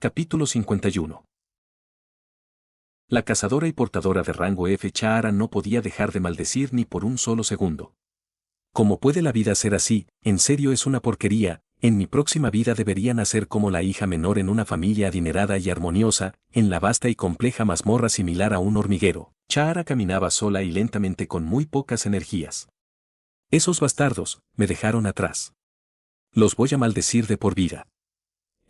Capítulo 51. La cazadora y portadora de rango F Chaara no podía dejar de maldecir ni por un solo segundo. ¿Cómo puede la vida ser así? En serio es una porquería. En mi próxima vida debería nacer como la hija menor en una familia adinerada y armoniosa, en la vasta y compleja mazmorra similar a un hormiguero. Chaara caminaba sola y lentamente con muy pocas energías. Esos bastardos me dejaron atrás. Los voy a maldecir de por vida.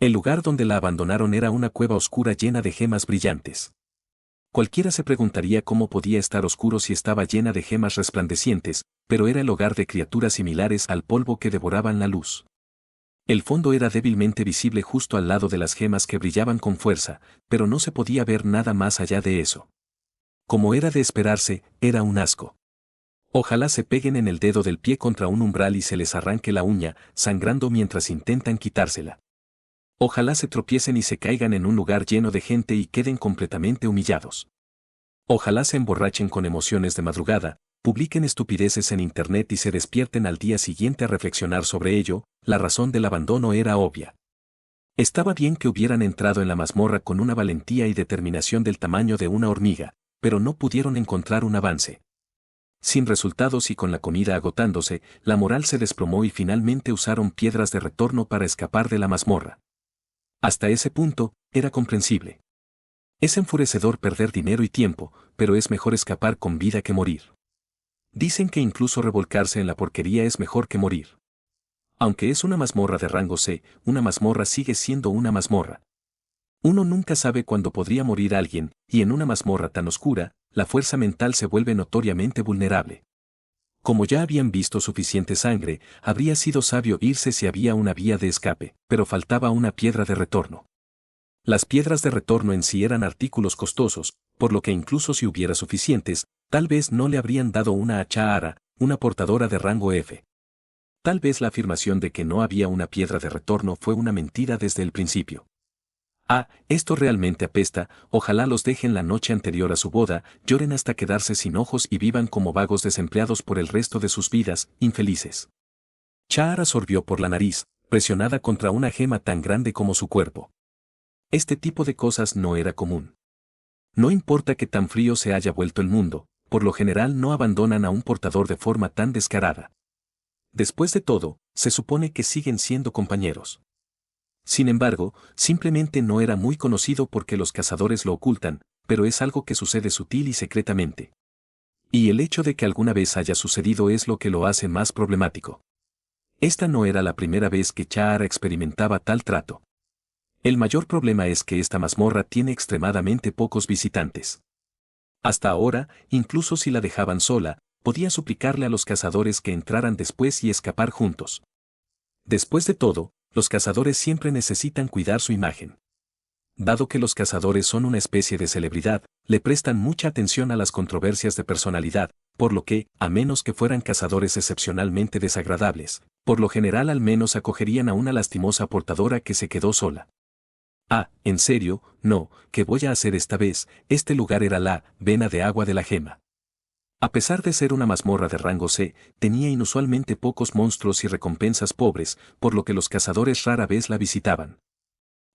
El lugar donde la abandonaron era una cueva oscura llena de gemas brillantes. Cualquiera se preguntaría cómo podía estar oscuro si estaba llena de gemas resplandecientes, pero era el hogar de criaturas similares al polvo que devoraban la luz. El fondo era débilmente visible justo al lado de las gemas que brillaban con fuerza, pero no se podía ver nada más allá de eso. Como era de esperarse, era un asco. Ojalá se peguen en el dedo del pie contra un umbral y se les arranque la uña, sangrando mientras intentan quitársela. Ojalá se tropiecen y se caigan en un lugar lleno de gente y queden completamente humillados. Ojalá se emborrachen con emociones de madrugada, publiquen estupideces en internet y se despierten al día siguiente a reflexionar sobre ello. La razón del abandono era obvia. Estaba bien que hubieran entrado en la mazmorra con una valentía y determinación del tamaño de una hormiga, pero no pudieron encontrar un avance. Sin resultados y con la comida agotándose, la moral se desplomó y finalmente usaron piedras de retorno para escapar de la mazmorra. Hasta ese punto, era comprensible. Es enfurecedor perder dinero y tiempo, pero es mejor escapar con vida que morir. Dicen que incluso revolcarse en la porquería es mejor que morir. Aunque es una mazmorra de rango C, una mazmorra sigue siendo una mazmorra. Uno nunca sabe cuándo podría morir alguien, y en una mazmorra tan oscura, la fuerza mental se vuelve notoriamente vulnerable. Como ya habían visto suficiente sangre, habría sido sabio irse si había una vía de escape, pero faltaba una piedra de retorno. Las piedras de retorno en sí eran artículos costosos, por lo que incluso si hubiera suficientes, tal vez no le habrían dado una a Chaara, una portadora de rango F. Tal vez la afirmación de que no había una piedra de retorno fue una mentira desde el principio. Ah, esto realmente apesta, ojalá los dejen la noche anterior a su boda, lloren hasta quedarse sin ojos y vivan como vagos desempleados por el resto de sus vidas, infelices. Chaara sorbió por la nariz, presionada contra una gema tan grande como su cuerpo. Este tipo de cosas no era común. No importa que tan frío se haya vuelto el mundo, por lo general no abandonan a un portador de forma tan descarada. Después de todo, se supone que siguen siendo compañeros. Sin embargo, simplemente no era muy conocido porque los cazadores lo ocultan, pero es algo que sucede sutil y secretamente. Y el hecho de que alguna vez haya sucedido es lo que lo hace más problemático. Esta no era la primera vez que Chaara experimentaba tal trato. El mayor problema es que esta mazmorra tiene extremadamente pocos visitantes. Hasta ahora, incluso si la dejaban sola, podía suplicarle a los cazadores que entraran después y escapar juntos. Después de todo, los cazadores siempre necesitan cuidar su imagen. Dado que los cazadores son una especie de celebridad, le prestan mucha atención a las controversias de personalidad, por lo que, a menos que fueran cazadores excepcionalmente desagradables, por lo general al menos acogerían a una lastimosa portadora que se quedó sola. Ah, en serio, no, ¿qué voy a hacer esta vez? Este lugar era la vena de agua de la gema. A pesar de ser una mazmorra de rango C, tenía inusualmente pocos monstruos y recompensas pobres, por lo que los cazadores rara vez la visitaban.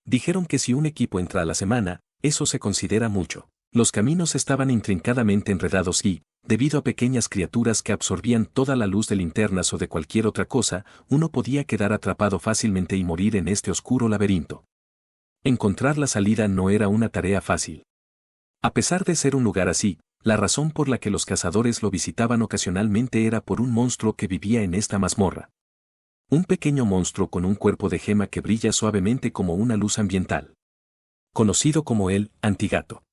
Dijeron que si un equipo entra a la semana, eso se considera mucho. Los caminos estaban intrincadamente enredados y, debido a pequeñas criaturas que absorbían toda la luz de linternas o de cualquier otra cosa, uno podía quedar atrapado fácilmente y morir en este oscuro laberinto. Encontrar la salida no era una tarea fácil. A pesar de ser un lugar así, la razón por la que los cazadores lo visitaban ocasionalmente era por un monstruo que vivía en esta mazmorra. Un pequeño monstruo con un cuerpo de gema que brilla suavemente como una luz ambiental. Conocido como el antigato.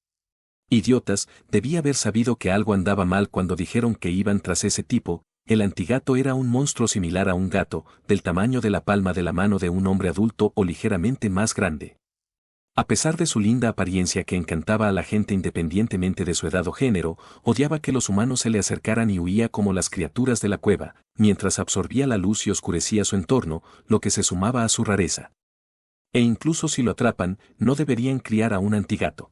Idiotas, debía haber sabido que algo andaba mal cuando dijeron que iban tras ese tipo. El antigato era un monstruo similar a un gato, del tamaño de la palma de la mano de un hombre adulto o ligeramente más grande. A pesar de su linda apariencia que encantaba a la gente independientemente de su edad o género, odiaba que los humanos se le acercaran y huía como las criaturas de la cueva, mientras absorbía la luz y oscurecía su entorno, lo que se sumaba a su rareza. E incluso si lo atrapan, no deberían criar a un antigato.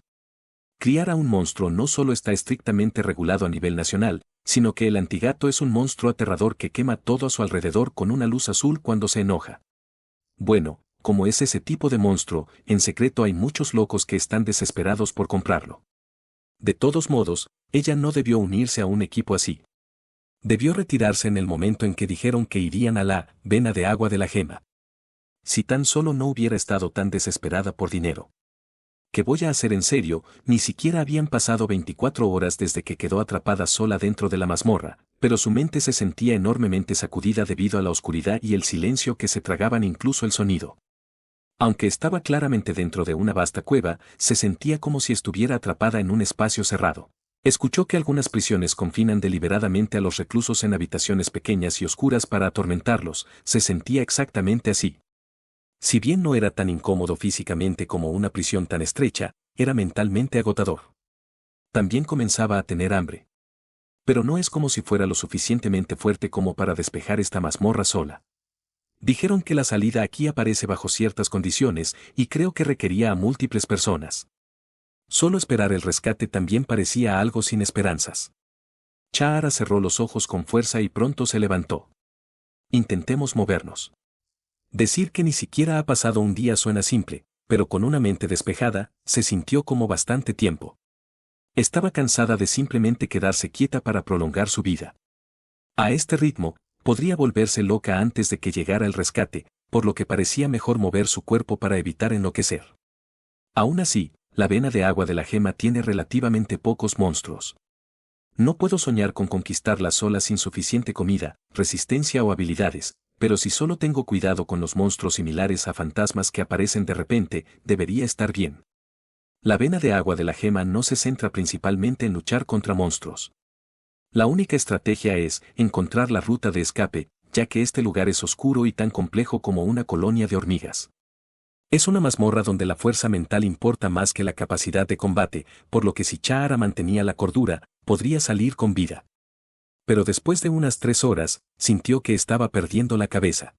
Criar a un monstruo no solo está estrictamente regulado a nivel nacional, sino que el antigato es un monstruo aterrador que quema todo a su alrededor con una luz azul cuando se enoja. Bueno, como es ese tipo de monstruo, en secreto hay muchos locos que están desesperados por comprarlo. De todos modos, ella no debió unirse a un equipo así. Debió retirarse en el momento en que dijeron que irían a la vena de agua de la gema. Si tan solo no hubiera estado tan desesperada por dinero. ¿Qué voy a hacer en serio? Ni siquiera habían pasado 24 horas desde que quedó atrapada sola dentro de la mazmorra, pero su mente se sentía enormemente sacudida debido a la oscuridad y el silencio que se tragaban incluso el sonido. Aunque estaba claramente dentro de una vasta cueva, se sentía como si estuviera atrapada en un espacio cerrado. Escuchó que algunas prisiones confinan deliberadamente a los reclusos en habitaciones pequeñas y oscuras para atormentarlos, se sentía exactamente así. Si bien no era tan incómodo físicamente como una prisión tan estrecha, era mentalmente agotador. También comenzaba a tener hambre. Pero no es como si fuera lo suficientemente fuerte como para despejar esta mazmorra sola. Dijeron que la salida aquí aparece bajo ciertas condiciones y creo que requería a múltiples personas. Solo esperar el rescate también parecía algo sin esperanzas. Chahara cerró los ojos con fuerza y pronto se levantó. Intentemos movernos. Decir que ni siquiera ha pasado un día suena simple, pero con una mente despejada, se sintió como bastante tiempo. Estaba cansada de simplemente quedarse quieta para prolongar su vida. A este ritmo, podría volverse loca antes de que llegara el rescate, por lo que parecía mejor mover su cuerpo para evitar enloquecer. Aún así, la vena de agua de la gema tiene relativamente pocos monstruos. No puedo soñar con conquistarla sola sin suficiente comida, resistencia o habilidades, pero si solo tengo cuidado con los monstruos similares a fantasmas que aparecen de repente, debería estar bien. La vena de agua de la gema no se centra principalmente en luchar contra monstruos. La única estrategia es encontrar la ruta de escape, ya que este lugar es oscuro y tan complejo como una colonia de hormigas. Es una mazmorra donde la fuerza mental importa más que la capacidad de combate, por lo que si Chahara mantenía la cordura, podría salir con vida. Pero después de unas 3 horas, sintió que estaba perdiendo la cabeza.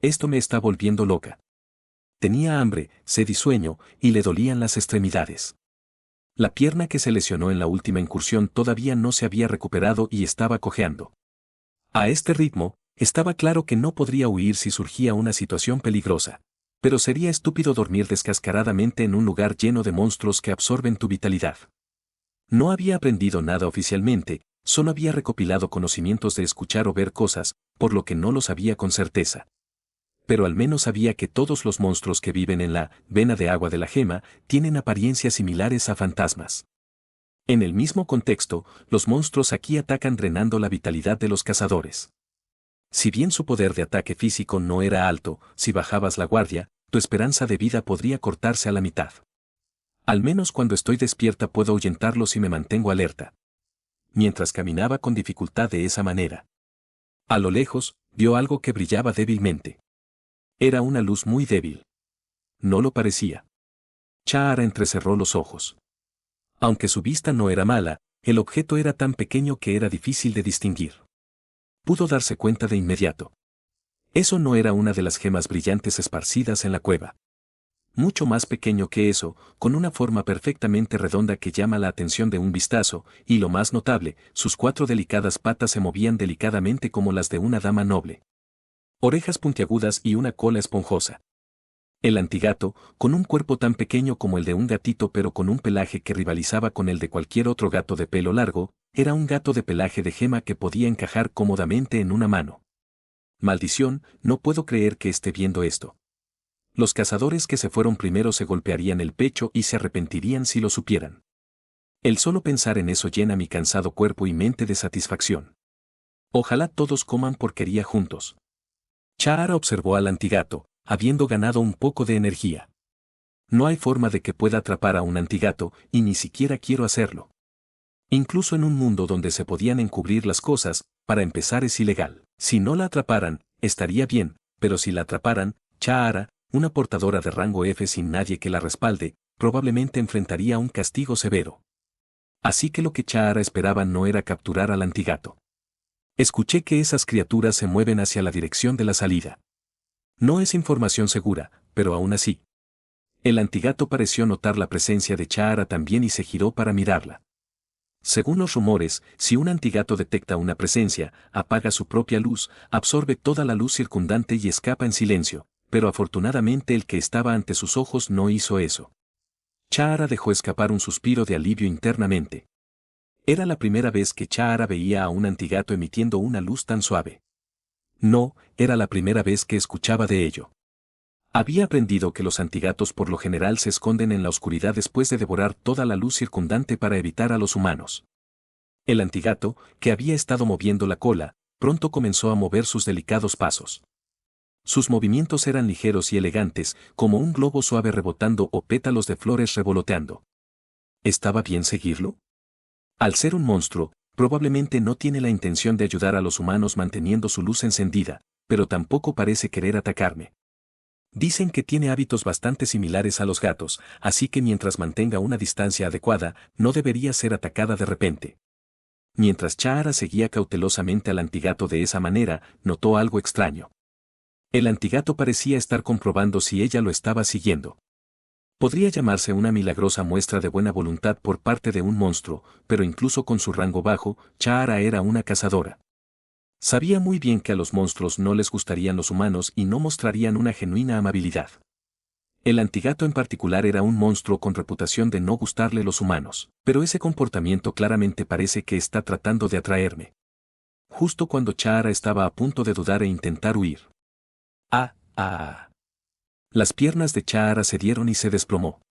Esto me está volviendo loca. Tenía hambre, sed y sueño, y le dolían las extremidades. La pierna que se lesionó en la última incursión todavía no se había recuperado y estaba cojeando. A este ritmo, estaba claro que no podría huir si surgía una situación peligrosa. Pero sería estúpido dormir descascaradamente en un lugar lleno de monstruos que absorben tu vitalidad. No había aprendido nada oficialmente, solo había recopilado conocimientos de escuchar o ver cosas, por lo que no lo sabía con certeza. Pero al menos sabía que todos los monstruos que viven en la vena de agua de la gema tienen apariencias similares a fantasmas. En el mismo contexto, los monstruos aquí atacan drenando la vitalidad de los cazadores. Si bien su poder de ataque físico no era alto, si bajabas la guardia, tu esperanza de vida podría cortarse a la mitad. Al menos cuando estoy despierta puedo ahuyentarlos y me mantengo alerta. Mientras caminaba con dificultad de esa manera. A lo lejos, vio algo que brillaba débilmente. Era una luz muy débil. No lo parecía. Chahara entrecerró los ojos. Aunque su vista no era mala, el objeto era tan pequeño que era difícil de distinguir. Pudo darse cuenta de inmediato. Eso no era una de las gemas brillantes esparcidas en la cueva. Mucho más pequeño que eso, con una forma perfectamente redonda que llama la atención de un vistazo, y lo más notable, sus 4 delicadas patas se movían delicadamente como las de una dama noble. Orejas puntiagudas y una cola esponjosa. El antigato, con un cuerpo tan pequeño como el de un gatito pero con un pelaje que rivalizaba con el de cualquier otro gato de pelo largo, era un gato de pelaje de gema que podía encajar cómodamente en una mano. Maldición, no puedo creer que esté viendo esto. Los cazadores que se fueron primero se golpearían el pecho y se arrepentirían si lo supieran. El solo pensar en eso llena mi cansado cuerpo y mente de satisfacción. Ojalá todos coman porquería juntos. Chahara observó al antigato, habiendo ganado un poco de energía. No hay forma de que pueda atrapar a un antigato, y ni siquiera quiero hacerlo. Incluso en un mundo donde se podían encubrir las cosas, para empezar es ilegal. Si no la atraparan, estaría bien, pero si la atraparan, Chahara, una portadora de rango F sin nadie que la respalde, probablemente enfrentaría un castigo severo. Así que lo que Chahara esperaba no era capturar al antigato. Escuché que esas criaturas se mueven hacia la dirección de la salida. No es información segura, pero aún así. El antigato pareció notar la presencia de Chahara también y se giró para mirarla. Según los rumores, si un antigato detecta una presencia, apaga su propia luz, absorbe toda la luz circundante y escapa en silencio, pero afortunadamente el que estaba ante sus ojos no hizo eso. Chahara dejó escapar un suspiro de alivio internamente. Era la primera vez que Chahara veía a un antigato emitiendo una luz tan suave. No, era la primera vez que escuchaba de ello. Había aprendido que los antigatos por lo general se esconden en la oscuridad después de devorar toda la luz circundante para evitar a los humanos. El antigato, que había estado moviendo la cola, pronto comenzó a mover sus delicados pasos. Sus movimientos eran ligeros y elegantes, como un globo suave rebotando o pétalos de flores revoloteando. ¿Estaba bien seguirlo? Al ser un monstruo, probablemente no tiene la intención de ayudar a los humanos manteniendo su luz encendida, pero tampoco parece querer atacarme. Dicen que tiene hábitos bastante similares a los gatos, así que mientras mantenga una distancia adecuada, no debería ser atacada de repente. Mientras Chahara seguía cautelosamente al antigato de esa manera, notó algo extraño. El antigato parecía estar comprobando si ella lo estaba siguiendo. Podría llamarse una milagrosa muestra de buena voluntad por parte de un monstruo, pero incluso con su rango bajo, Chahara era una cazadora. Sabía muy bien que a los monstruos no les gustarían los humanos y no mostrarían una genuina amabilidad. El antigato en particular era un monstruo con reputación de no gustarle los humanos, pero ese comportamiento claramente parece que está tratando de atraerme. Justo cuando Chahara estaba a punto de dudar e intentar huir. ¡Ah! ¡Ah! Las piernas de Chahara cedieron y se desplomó.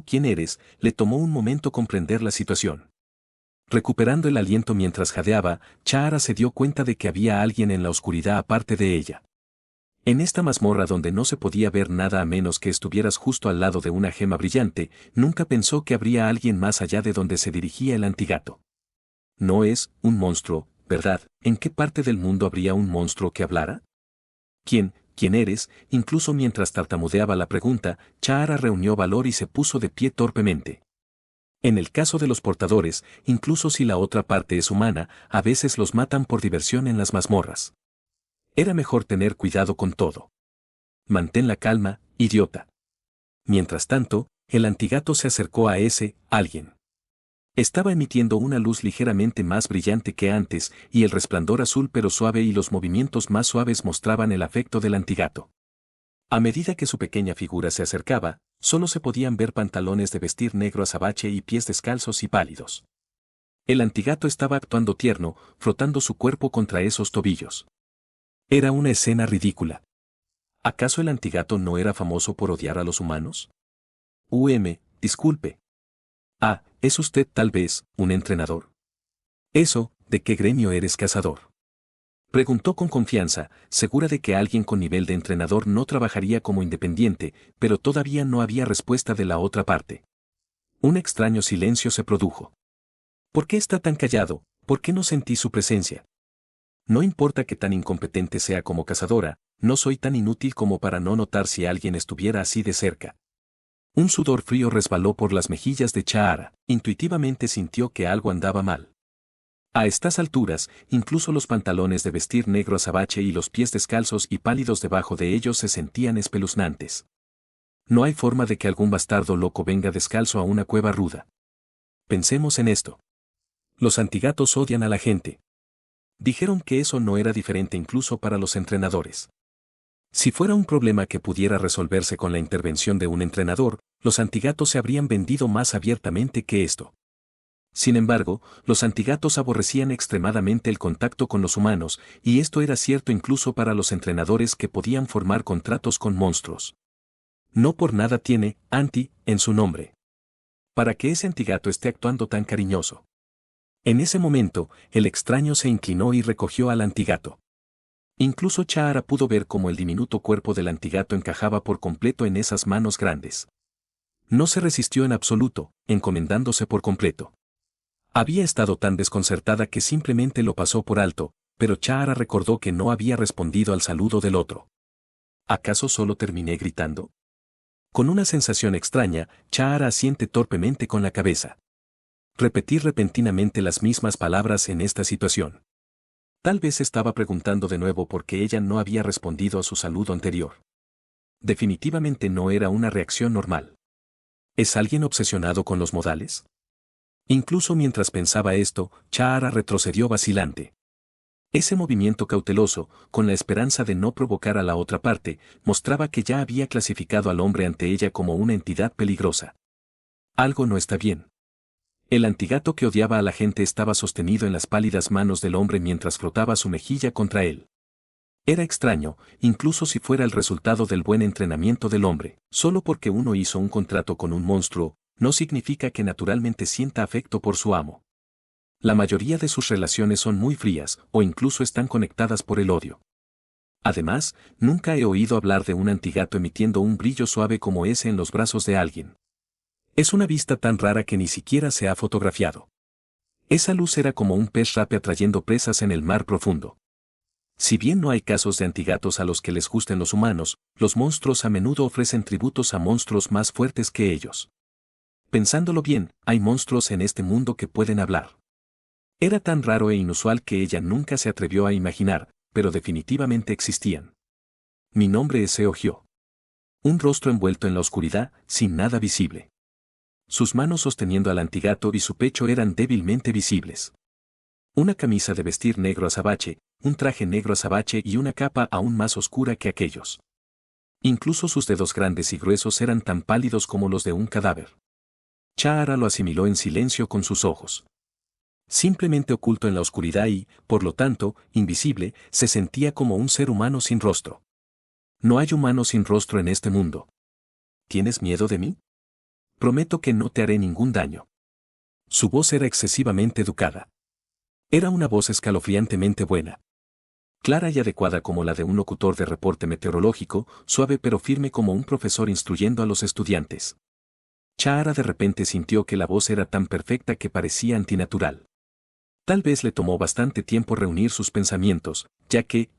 ¿Quién eres? Le tomó un momento comprender la situación. Recuperando el aliento mientras jadeaba, Chahara se dio cuenta de que había alguien en la oscuridad aparte de ella. En esta mazmorra donde no se podía ver nada a menos que estuvieras justo al lado de una gema brillante, nunca pensó que habría alguien más allá de donde se dirigía el antigato. No es un monstruo, ¿verdad? ¿En qué parte del mundo habría un monstruo que hablara? ¿Quién eres? Incluso mientras tartamudeaba la pregunta, Chahara reunió valor y se puso de pie torpemente. En el caso de los portadores, incluso si la otra parte es humana, a veces los matan por diversión en las mazmorras. Era mejor tener cuidado con todo. Mantén la calma, idiota. Mientras tanto, el antigato se acercó a ese alguien. Estaba emitiendo una luz ligeramente más brillante que antes, y el resplandor azul pero suave y los movimientos más suaves mostraban el afecto del antigato. A medida que su pequeña figura se acercaba, solo se podían ver pantalones de vestir negro azabache y pies descalzos y pálidos. El antigato estaba actuando tierno, frotando su cuerpo contra esos tobillos. Era una escena ridícula. ¿Acaso el antigato no era famoso por odiar a los humanos? Disculpe. Ah, ¿es usted tal vez un entrenador? Eso, ¿de qué gremio eres cazador? Preguntó con confianza, segura de que alguien con nivel de entrenador no trabajaría como independiente, pero todavía no había respuesta de la otra parte. Un extraño silencio se produjo. ¿Por qué está tan callado? ¿Por qué no sentí su presencia? No importa que tan incompetente sea como cazadora, no soy tan inútil como para no notar si alguien estuviera así de cerca. Un sudor frío resbaló por las mejillas de Chahara, intuitivamente sintió que algo andaba mal. A estas alturas, incluso los pantalones de vestir negro azabache y los pies descalzos y pálidos debajo de ellos se sentían espeluznantes. No hay forma de que algún bastardo loco venga descalzo a una cueva ruda. Pensemos en esto. Los antigatos odian a la gente. Dijeron que eso no era diferente incluso para los entrenadores. Si fuera un problema que pudiera resolverse con la intervención de un entrenador, los antigatos se habrían vendido más abiertamente que esto. Sin embargo, los antigatos aborrecían extremadamente el contacto con los humanos, y esto era cierto incluso para los entrenadores que podían formar contratos con monstruos. No por nada tiene anti en su nombre. Para que ese antigato esté actuando tan cariñoso. En ese momento, el extraño se inclinó y recogió al antigato. Incluso Chahara pudo ver cómo el diminuto cuerpo del antigato encajaba por completo en esas manos grandes. No se resistió en absoluto, encomendándose por completo. Había estado tan desconcertada que simplemente lo pasó por alto, pero Chahara recordó que no había respondido al saludo del otro. ¿Acaso solo terminé gritando? Con una sensación extraña, Chahara asiente torpemente con la cabeza. Repetí repentinamente las mismas palabras en esta situación. Tal vez estaba preguntando de nuevo por qué ella no había respondido a su saludo anterior. Definitivamente no era una reacción normal. ¿Es alguien obsesionado con los modales? Incluso mientras pensaba esto, Chahara retrocedió vacilante. Ese movimiento cauteloso, con la esperanza de no provocar a la otra parte, mostraba que ya había clasificado al hombre ante ella como una entidad peligrosa. Algo no está bien. El antigato que odiaba a la gente estaba sostenido en las pálidas manos del hombre mientras frotaba su mejilla contra él. Era extraño, incluso si fuera el resultado del buen entrenamiento del hombre. Solo porque uno hizo un contrato con un monstruo, no significa que naturalmente sienta afecto por su amo. La mayoría de sus relaciones son muy frías, o incluso están conectadas por el odio. Además, nunca he oído hablar de un antigato emitiendo un brillo suave como ese en los brazos de alguien. Es una vista tan rara que ni siquiera se ha fotografiado. Esa luz era como un pez rape atrayendo presas en el mar profundo. Si bien no hay casos de antigatos a los que les gusten los humanos, los monstruos a menudo ofrecen tributos a monstruos más fuertes que ellos. Pensándolo bien, hay monstruos en este mundo que pueden hablar. Era tan raro e inusual que ella nunca se atrevió a imaginar, pero definitivamente existían. Mi nombre es Eogio. Un rostro envuelto en la oscuridad, sin nada visible. Sus manos sosteniendo al antigato y su pecho eran débilmente visibles. Una camisa de vestir negro azabache, un traje negro azabache y una capa aún más oscura que aquellos. Incluso sus dedos grandes y gruesos eran tan pálidos como los de un cadáver. Chahara lo asimiló en silencio con sus ojos. Simplemente oculto en la oscuridad y, por lo tanto, invisible, se sentía como un ser humano sin rostro. No hay humano sin rostro en este mundo. ¿Tienes miedo de mí? Prometo que no te haré ningún daño. Su voz era excesivamente educada. Era una voz escalofriantemente buena. Clara y adecuada como la de un locutor de reporte meteorológico, suave pero firme como un profesor instruyendo a los estudiantes. Chahara de repente sintió que la voz era tan perfecta que parecía antinatural. Tal vez le tomó bastante tiempo reunir sus pensamientos, ya que,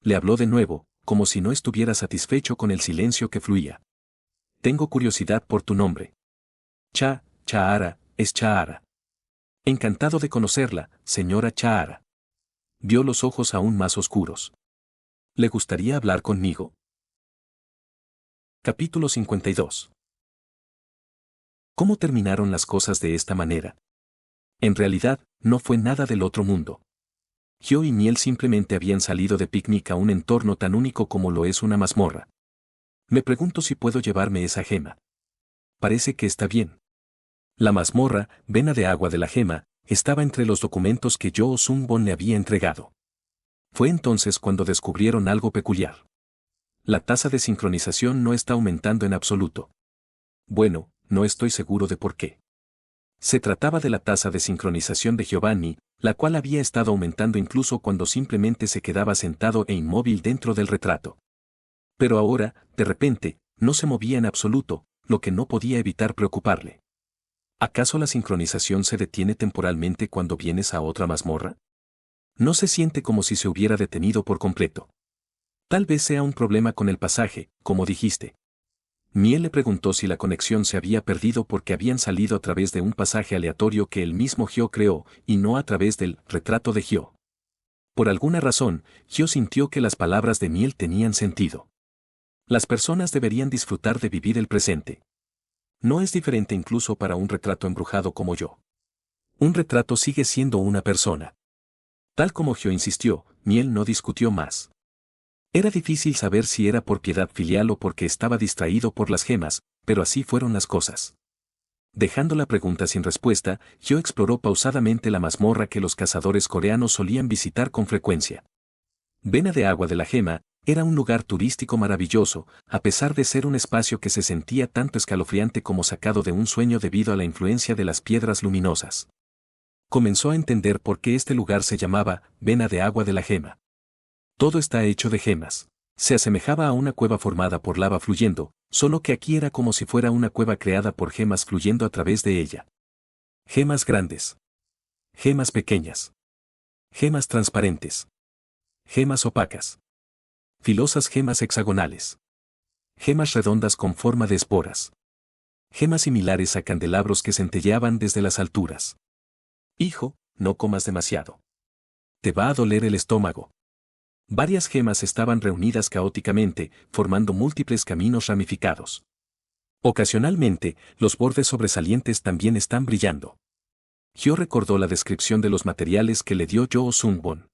le habló de nuevo, como si no estuviera satisfecho con el silencio que fluía. Tengo curiosidad por tu nombre. Chahara, es Chahara. Encantado de conocerla, señora Chahara. Vio los ojos aún más oscuros. ¿Le gustaría hablar conmigo? Capítulo 52. ¿Cómo terminaron las cosas de esta manera? En realidad, no fue nada del otro mundo. Hyo y Miel simplemente habían salido de picnic a un entorno tan único como lo es una mazmorra. Me pregunto si puedo llevarme esa gema. Parece que está bien. La mazmorra, vena de agua de la gema, estaba entre los documentos que Yo Sung-bon le había entregado. Fue entonces cuando descubrieron algo peculiar. La tasa de sincronización no está aumentando en absoluto. Bueno, no estoy seguro de por qué. Se trataba de la tasa de sincronización de Giovanni, la cual había estado aumentando incluso cuando simplemente se quedaba sentado e inmóvil dentro del retrato. Pero ahora, de repente, no se movía en absoluto, lo que no podía evitar preocuparle. ¿Acaso la sincronización se detiene temporalmente cuando vienes a otra mazmorra? No se siente como si se hubiera detenido por completo. Tal vez sea un problema con el pasaje, como dijiste. Miel le preguntó si la conexión se había perdido porque habían salido a través de un pasaje aleatorio que el mismo Hyo creó, y no a través del retrato de Hyo. Por alguna razón, Hyo sintió que las palabras de Miel tenían sentido. Las personas deberían disfrutar de vivir el presente. No es diferente incluso para un retrato embrujado como yo. Un retrato sigue siendo una persona. Tal como Hyo insistió, Miel no discutió más. Era difícil saber si era por piedad filial o porque estaba distraído por las gemas, pero así fueron las cosas. Dejando la pregunta sin respuesta, Hyo exploró pausadamente la mazmorra que los cazadores coreanos solían visitar con frecuencia. Vena de agua de la gema, era un lugar turístico maravilloso, a pesar de ser un espacio que se sentía tanto escalofriante como sacado de un sueño debido a la influencia de las piedras luminosas. Comenzó a entender por qué este lugar se llamaba Vena de agua de la gema. Todo está hecho de gemas. Se asemejaba a una cueva formada por lava fluyendo, solo que aquí era como si fuera una cueva creada por gemas fluyendo a través de ella. Gemas grandes. Gemas pequeñas. Gemas transparentes. Gemas opacas. Filosas gemas hexagonales. Gemas redondas con forma de esporas. Gemas similares a candelabros que centelleaban desde las alturas. Hijo, no comas demasiado. Te va a doler el estómago. Varias gemas estaban reunidas caóticamente, formando múltiples caminos ramificados. Ocasionalmente, los bordes sobresalientes también están brillando. Hyo recordó la descripción de los materiales que le dio Yo Sung-bon.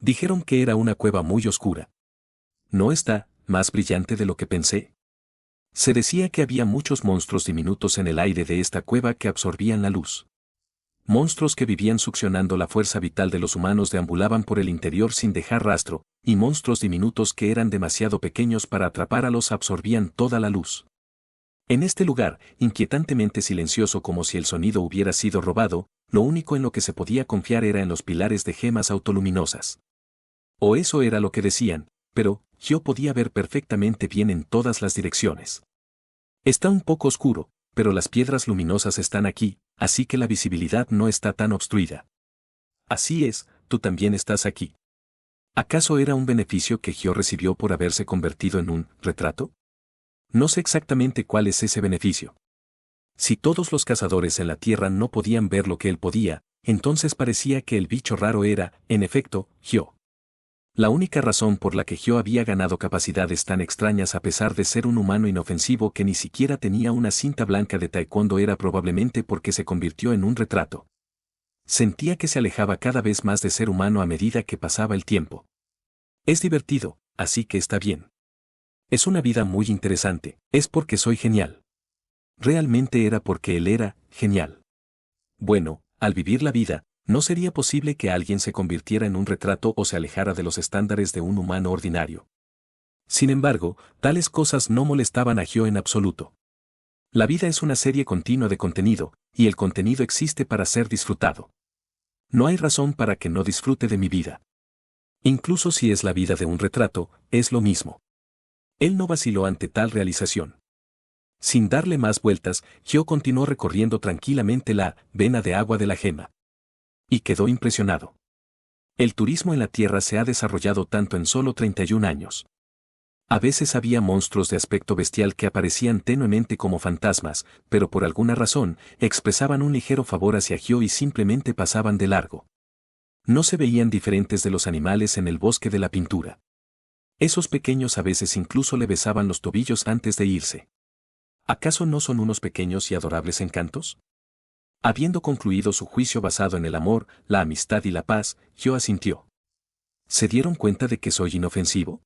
Dijeron que era una cueva muy oscura. No está, más brillante de lo que pensé. Se decía que había muchos monstruos diminutos en el aire de esta cueva que absorbían la luz. Monstruos que vivían succionando la fuerza vital de los humanos deambulaban por el interior sin dejar rastro, y monstruos diminutos que eran demasiado pequeños para atrapar a los absorbían toda la luz. En este lugar, inquietantemente silencioso como si el sonido hubiera sido robado, lo único en lo que se podía confiar era en los pilares de gemas autoluminosas. O eso era lo que decían, pero yo podía ver perfectamente bien en todas las direcciones. Está un poco oscuro, pero las piedras luminosas están aquí, así que la visibilidad no está tan obstruida. Así es, tú también estás aquí. ¿Acaso era un beneficio que Gio recibió por haberse convertido en un retrato? No sé exactamente cuál es ese beneficio. Si todos los cazadores en la Tierra no podían ver lo que él podía, entonces parecía que el bicho raro era, en efecto, Gio. La única razón por la que Gio había ganado capacidades tan extrañas a pesar de ser un humano inofensivo que ni siquiera tenía una cinta blanca de taekwondo era probablemente porque se convirtió en un retrato. Sentía que se alejaba cada vez más de ser humano a medida que pasaba el tiempo. Es divertido, así que está bien. Es una vida muy interesante, es porque soy genial. Realmente era porque él era genial. Bueno, al vivir la vida, no sería posible que alguien se convirtiera en un retrato o se alejara de los estándares de un humano ordinario. Sin embargo, tales cosas no molestaban a Gio en absoluto. La vida es una serie continua de contenido, y el contenido existe para ser disfrutado. No hay razón para que no disfrute de mi vida. Incluso si es la vida de un retrato, es lo mismo. Él no vaciló ante tal realización. Sin darle más vueltas, Gio continuó recorriendo tranquilamente la vena de agua de la gema. Y quedó impresionado. El turismo en la Tierra se ha desarrollado tanto en solo 31 años. A veces había monstruos de aspecto bestial que aparecían tenuemente como fantasmas, pero por alguna razón, expresaban un ligero favor hacia Gio y simplemente pasaban de largo. No se veían diferentes de los animales en el bosque de la pintura. Esos pequeños a veces incluso le besaban los tobillos antes de irse. ¿Acaso no son unos pequeños y adorables encantos? Habiendo concluido su juicio basado en el amor, la amistad y la paz, Gio asintió. ¿Se dieron cuenta de que soy inofensivo?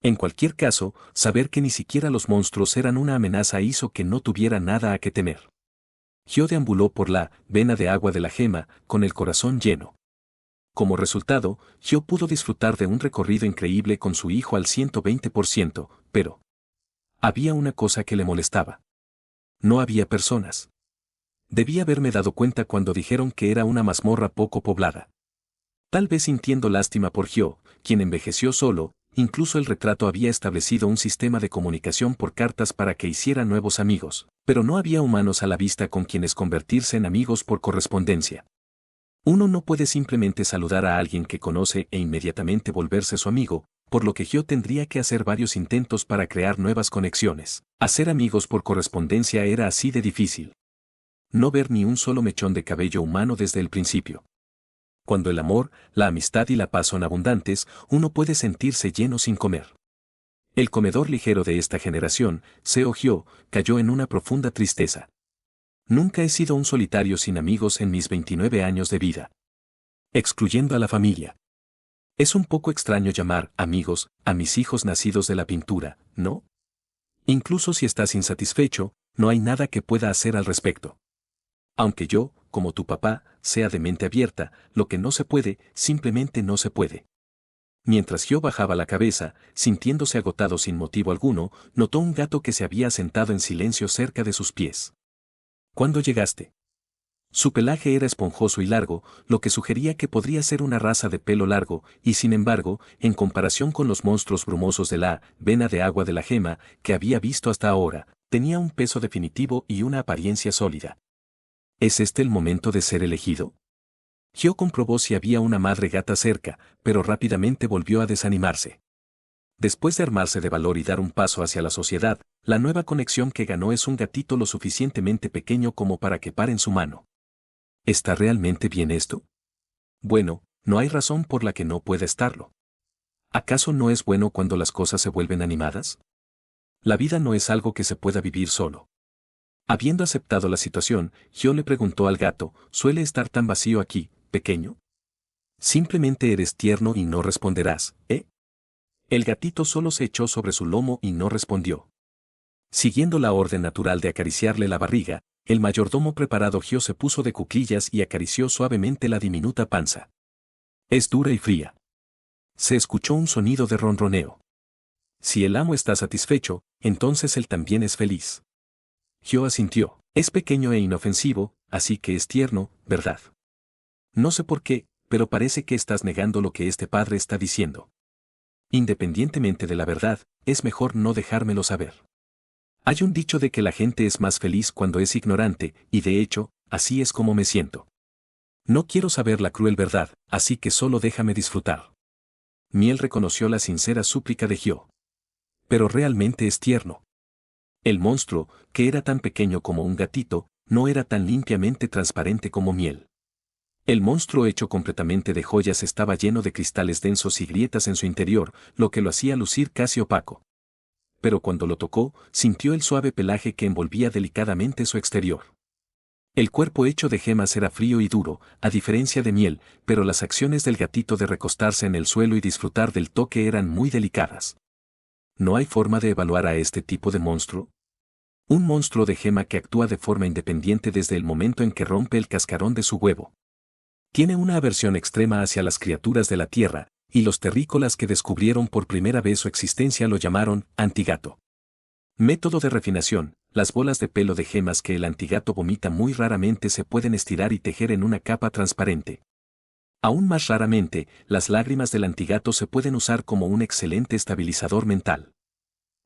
En cualquier caso, saber que ni siquiera los monstruos eran una amenaza hizo que no tuviera nada a qué temer. Gio deambuló por la vena de agua de la gema, con el corazón lleno. Como resultado, Gio pudo disfrutar de un recorrido increíble con su hijo al 120%, pero había una cosa que le molestaba. No había personas. Debí haberme dado cuenta cuando dijeron que era una mazmorra poco poblada. Tal vez sintiendo lástima por Gio, quien envejeció solo, incluso el retrato había establecido un sistema de comunicación por cartas para que hiciera nuevos amigos, pero no había humanos a la vista con quienes convertirse en amigos por correspondencia. Uno no puede simplemente saludar a alguien que conoce e inmediatamente volverse su amigo, por lo que Gio tendría que hacer varios intentos para crear nuevas conexiones. Hacer amigos por correspondencia era así de difícil. No ver ni un solo mechón de cabello humano desde el principio. Cuando el amor, la amistad y la paz son abundantes, uno puede sentirse lleno sin comer. El comedor ligero de esta generación, Seo Gio, cayó en una profunda tristeza. Nunca he sido un solitario sin amigos en mis 29 años de vida. Excluyendo a la familia. Es un poco extraño llamar amigos a mis hijos nacidos de la pintura, ¿no? Incluso si estás insatisfecho, no hay nada que pueda hacer al respecto. Aunque yo, como tu papá, sea de mente abierta, lo que no se puede, simplemente no se puede. Mientras Gio bajaba la cabeza, sintiéndose agotado sin motivo alguno, notó un gato que se había sentado en silencio cerca de sus pies. ¿Cuándo llegaste? Su pelaje era esponjoso y largo, lo que sugería que podría ser una raza de pelo largo, y sin embargo, en comparación con los monstruos brumosos de la vena de agua de la gema que había visto hasta ahora, tenía un peso definitivo y una apariencia sólida. ¿Es este el momento de ser elegido? Gio comprobó si había una madre gata cerca, pero rápidamente volvió a desanimarse. Después de armarse de valor y dar un paso hacia la sociedad, la nueva conexión que ganó es un gatito lo suficientemente pequeño como para que pare en su mano. ¿Está realmente bien esto? Bueno, no hay razón por la que no pueda estarlo. ¿Acaso no es bueno cuando las cosas se vuelven animadas? La vida no es algo que se pueda vivir solo. Habiendo aceptado la situación, Gio le preguntó al gato, ¿suele estar tan vacío aquí, pequeño? Simplemente eres tierno y no responderás, ¿eh? El gatito solo se echó sobre su lomo y no respondió. Siguiendo la orden natural de acariciarle la barriga, el mayordomo preparado Gio se puso de cuclillas y acarició suavemente la diminuta panza. Es dura y fría. Se escuchó un sonido de ronroneo. Si el amo está satisfecho, entonces él también es feliz. Gio asintió. Es pequeño e inofensivo, así que es tierno, ¿verdad? No sé por qué, pero parece que estás negando lo que este padre está diciendo. Independientemente de la verdad, es mejor no dejármelo saber. Hay un dicho de que la gente es más feliz cuando es ignorante, y de hecho, así es como me siento. No quiero saber la cruel verdad, así que solo déjame disfrutar. Miel reconoció la sincera súplica de Gio. Pero realmente es tierno. El monstruo, que era tan pequeño como un gatito, no era tan limpiamente transparente como Miel. El monstruo hecho completamente de joyas estaba lleno de cristales densos y grietas en su interior, lo que lo hacía lucir casi opaco. Pero cuando lo tocó, sintió el suave pelaje que envolvía delicadamente su exterior. El cuerpo hecho de gemas era frío y duro, a diferencia de Miel, pero las acciones del gatito de recostarse en el suelo y disfrutar del toque eran muy delicadas. ¿No hay forma de evaluar a este tipo de monstruo? Un monstruo de gema que actúa de forma independiente desde el momento en que rompe el cascarón de su huevo. Tiene una aversión extrema hacia las criaturas de la tierra, y los terrícolas que descubrieron por primera vez su existencia lo llamaron antigato. Método de refinación: las bolas de pelo de gemas que el antigato vomita muy raramente se pueden estirar y tejer en una capa transparente. Aún más raramente, las lágrimas del antigato se pueden usar como un excelente estabilizador mental.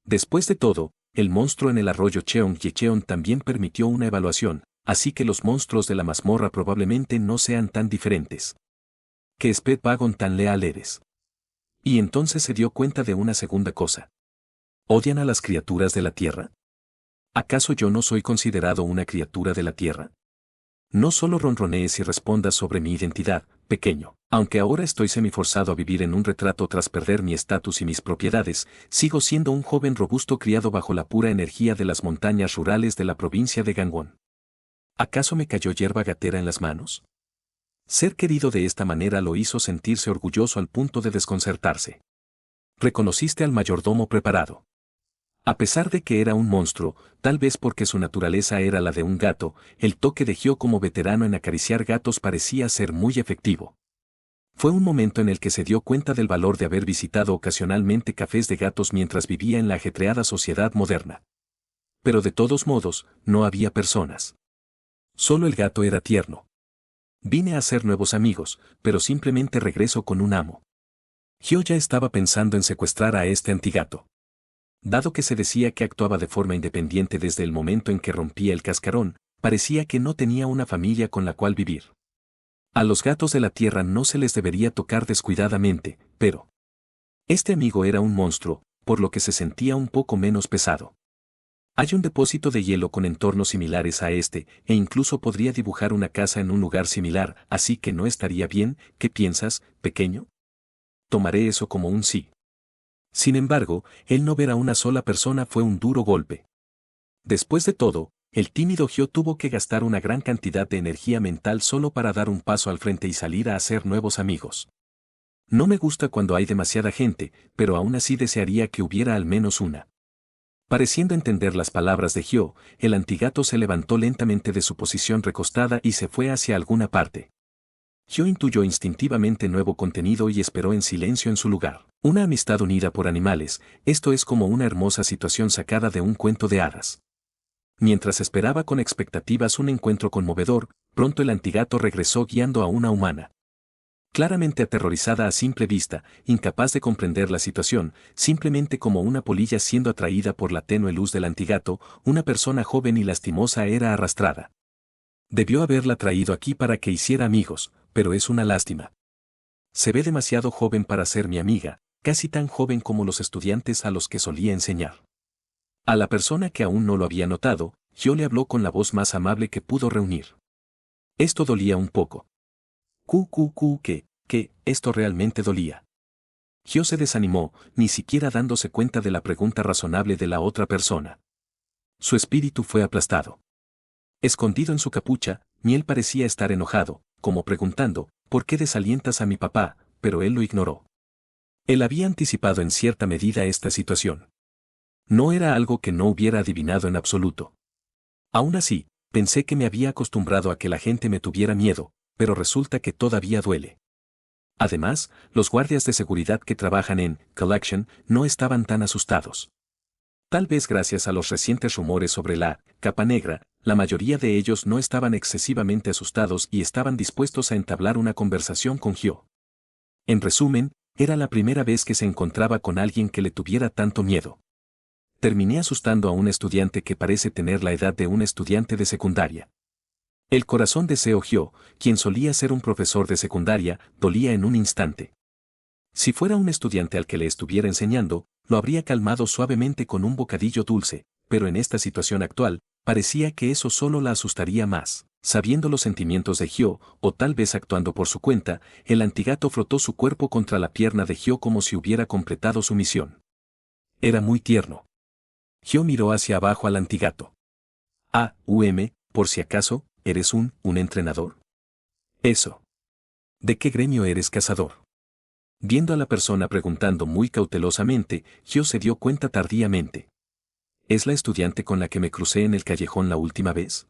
Después de todo, el monstruo en el arroyo Cheong también permitió una evaluación, así que los monstruos de la mazmorra probablemente no sean tan diferentes. ¿Qué Speedwagon tan leal eres? Y entonces se dio cuenta de una segunda cosa. ¿Odian a las criaturas de la tierra? ¿Acaso yo no soy considerado una criatura de la tierra? No solo ronronees y respondas sobre mi identidad, pequeño. Aunque ahora estoy semiforzado a vivir en un retrato tras perder mi estatus y mis propiedades, sigo siendo un joven robusto criado bajo la pura energía de las montañas rurales de la provincia de Gangwon. ¿Acaso me cayó hierba gatera en las manos? Ser querido de esta manera lo hizo sentirse orgulloso al punto de desconcertarse. Reconociste al mayordomo preparado. A pesar de que era un monstruo, tal vez porque su naturaleza era la de un gato, el toque de Gio como veterano en acariciar gatos parecía ser muy efectivo. Fue un momento en el que se dio cuenta del valor de haber visitado ocasionalmente cafés de gatos mientras vivía en la ajetreada sociedad moderna. Pero de todos modos, no había personas. Solo el gato era tierno. Vine a hacer nuevos amigos, pero simplemente regreso con un amo. Gio ya estaba pensando en secuestrar a este antigato. Dado que se decía que actuaba de forma independiente desde el momento en que rompía el cascarón, parecía que no tenía una familia con la cual vivir. A los gatos de la tierra no se les debería tocar descuidadamente, pero este amigo era un monstruo, por lo que se sentía un poco menos pesado. Hay un depósito de hielo con entornos similares a este, e incluso podría dibujar una casa en un lugar similar, así que no estaría bien. ¿Qué piensas, pequeño? Tomaré eso como un sí. Sin embargo, el no ver a una sola persona fue un duro golpe. Después de todo, el tímido Gio tuvo que gastar una gran cantidad de energía mental solo para dar un paso al frente y salir a hacer nuevos amigos. No me gusta cuando hay demasiada gente, pero aún así desearía que hubiera al menos una. Pareciendo entender las palabras de Gio, el antigato se levantó lentamente de su posición recostada y se fue hacia alguna parte. Gio intuyó instintivamente nuevo contenido y esperó en silencio en su lugar. Una amistad unida por animales, esto es como una hermosa situación sacada de un cuento de hadas. Mientras esperaba con expectativas un encuentro conmovedor, pronto el antigato regresó guiando a una humana. Claramente aterrorizada a simple vista, incapaz de comprender la situación, simplemente como una polilla siendo atraída por la tenue luz del antigato, una persona joven y lastimosa era arrastrada. Debió haberla traído aquí para que hiciera amigos, pero es una lástima. Se ve demasiado joven para ser mi amiga, casi tan joven como los estudiantes a los que solía enseñar. A la persona que aún no lo había notado, Gio le habló con la voz más amable que pudo reunir. Esto dolía un poco. Que, esto realmente dolía. Gio se desanimó, ni siquiera dándose cuenta de la pregunta razonable de la otra persona. Su espíritu fue aplastado. Escondido en su capucha, Miel parecía estar enojado, como preguntando, ¿por qué desalientas a mi papá?, pero él lo ignoró. Él había anticipado en cierta medida esta situación. No era algo que no hubiera adivinado en absoluto. Aún así, pensé que me había acostumbrado a que la gente me tuviera miedo, pero resulta que todavía duele. Además, los guardias de seguridad que trabajan en Collection no estaban tan asustados. Tal vez gracias a los recientes rumores sobre la capa negra, la mayoría de ellos no estaban excesivamente asustados y estaban dispuestos a entablar una conversación con Hyo. En resumen, era la primera vez que se encontraba con alguien que le tuviera tanto miedo. Terminé asustando a un estudiante que parece tener la edad de un estudiante de secundaria. El corazón de Seo Hyo, quien solía ser un profesor de secundaria, dolía en un instante. Si fuera un estudiante al que le estuviera enseñando, lo habría calmado suavemente con un bocadillo dulce, pero en esta situación actual, parecía que eso solo la asustaría más. Sabiendo los sentimientos de Hyo, o tal vez actuando por su cuenta, el antigato frotó su cuerpo contra la pierna de Hyo como si hubiera completado su misión. Era muy tierno. Hyo miró hacia abajo al antigato. Por si acaso, ¿eres un entrenador? Eso. ¿De qué gremio eres cazador? Viendo a la persona preguntando muy cautelosamente, Hyo se dio cuenta tardíamente. ¿Es la estudiante con la que me crucé en el callejón la última vez?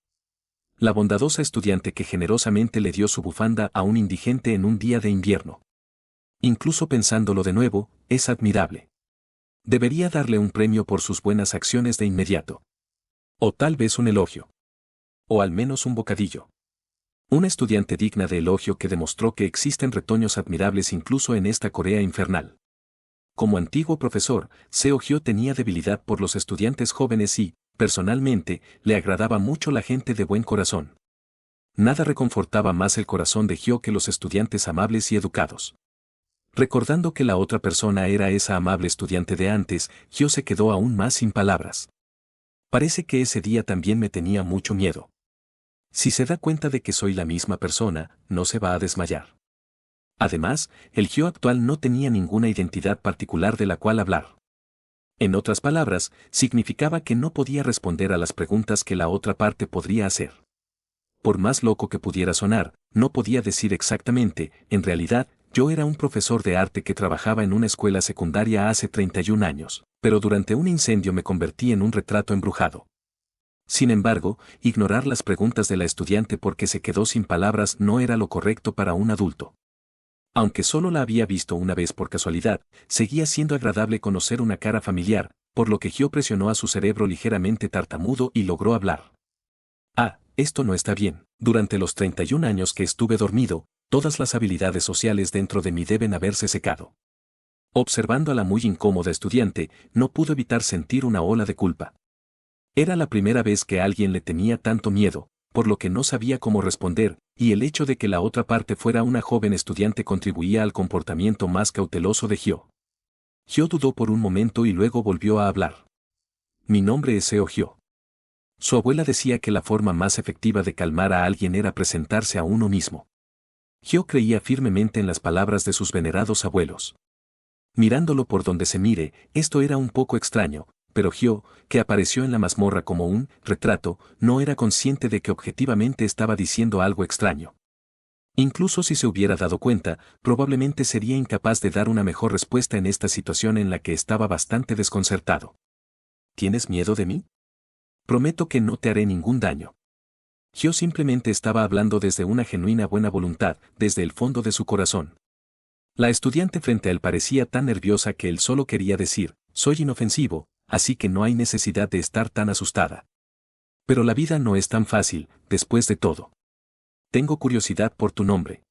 La bondadosa estudiante que generosamente le dio su bufanda a un indigente en un día de invierno. Incluso pensándolo de nuevo, es admirable. Debería darle un premio por sus buenas acciones de inmediato. O tal vez un elogio. O al menos un bocadillo. Una estudiante digna de elogio que demostró que existen retoños admirables incluso en esta Corea infernal. Como antiguo profesor, Seo Hyo tenía debilidad por los estudiantes jóvenes y, personalmente, le agradaba mucho la gente de buen corazón. Nada reconfortaba más el corazón de Hyo que los estudiantes amables y educados. Recordando que la otra persona era esa amable estudiante de antes, Hyo se quedó aún más sin palabras. Parece que ese día también me tenía mucho miedo. Si se da cuenta de que soy la misma persona, no se va a desmayar. Además, el Hyo actual no tenía ninguna identidad particular de la cual hablar. En otras palabras, significaba que no podía responder a las preguntas que la otra parte podría hacer. Por más loco que pudiera sonar, no podía decir exactamente, en realidad, yo era un profesor de arte que trabajaba en una escuela secundaria hace 31 años, pero durante un incendio me convertí en un retrato embrujado. Sin embargo, ignorar las preguntas de la estudiante porque se quedó sin palabras no era lo correcto para un adulto. Aunque solo la había visto una vez por casualidad, seguía siendo agradable conocer una cara familiar, por lo que Hyo presionó a su cerebro ligeramente tartamudo y logró hablar. Esto no está bien. Durante los 31 años que estuve dormido, todas las habilidades sociales dentro de mí deben haberse secado. Observando a la muy incómoda estudiante, no pudo evitar sentir una ola de culpa. Era la primera vez que alguien le tenía tanto miedo, por lo que no sabía cómo responder, y el hecho de que la otra parte fuera una joven estudiante contribuía al comportamiento más cauteloso de Hyo. Hyo dudó por un momento y luego volvió a hablar. Mi nombre es Seo Hyo. Su abuela decía que la forma más efectiva de calmar a alguien era presentarse a uno mismo. Hyo creía firmemente en las palabras de sus venerados abuelos. Mirándolo por donde se mire, esto era un poco extraño, pero Hyo, que apareció en la mazmorra como un retrato, no era consciente de que objetivamente estaba diciendo algo extraño. Incluso si se hubiera dado cuenta, probablemente sería incapaz de dar una mejor respuesta en esta situación en la que estaba bastante desconcertado. ¿Tienes miedo de mí? Prometo que no te haré ningún daño. Hyo simplemente estaba hablando desde una genuina buena voluntad, desde el fondo de su corazón. La estudiante frente a él parecía tan nerviosa que él solo quería decir, soy inofensivo, así que no hay necesidad de estar tan asustada. Pero la vida no es tan fácil, después de todo. Tengo curiosidad por tu nombre.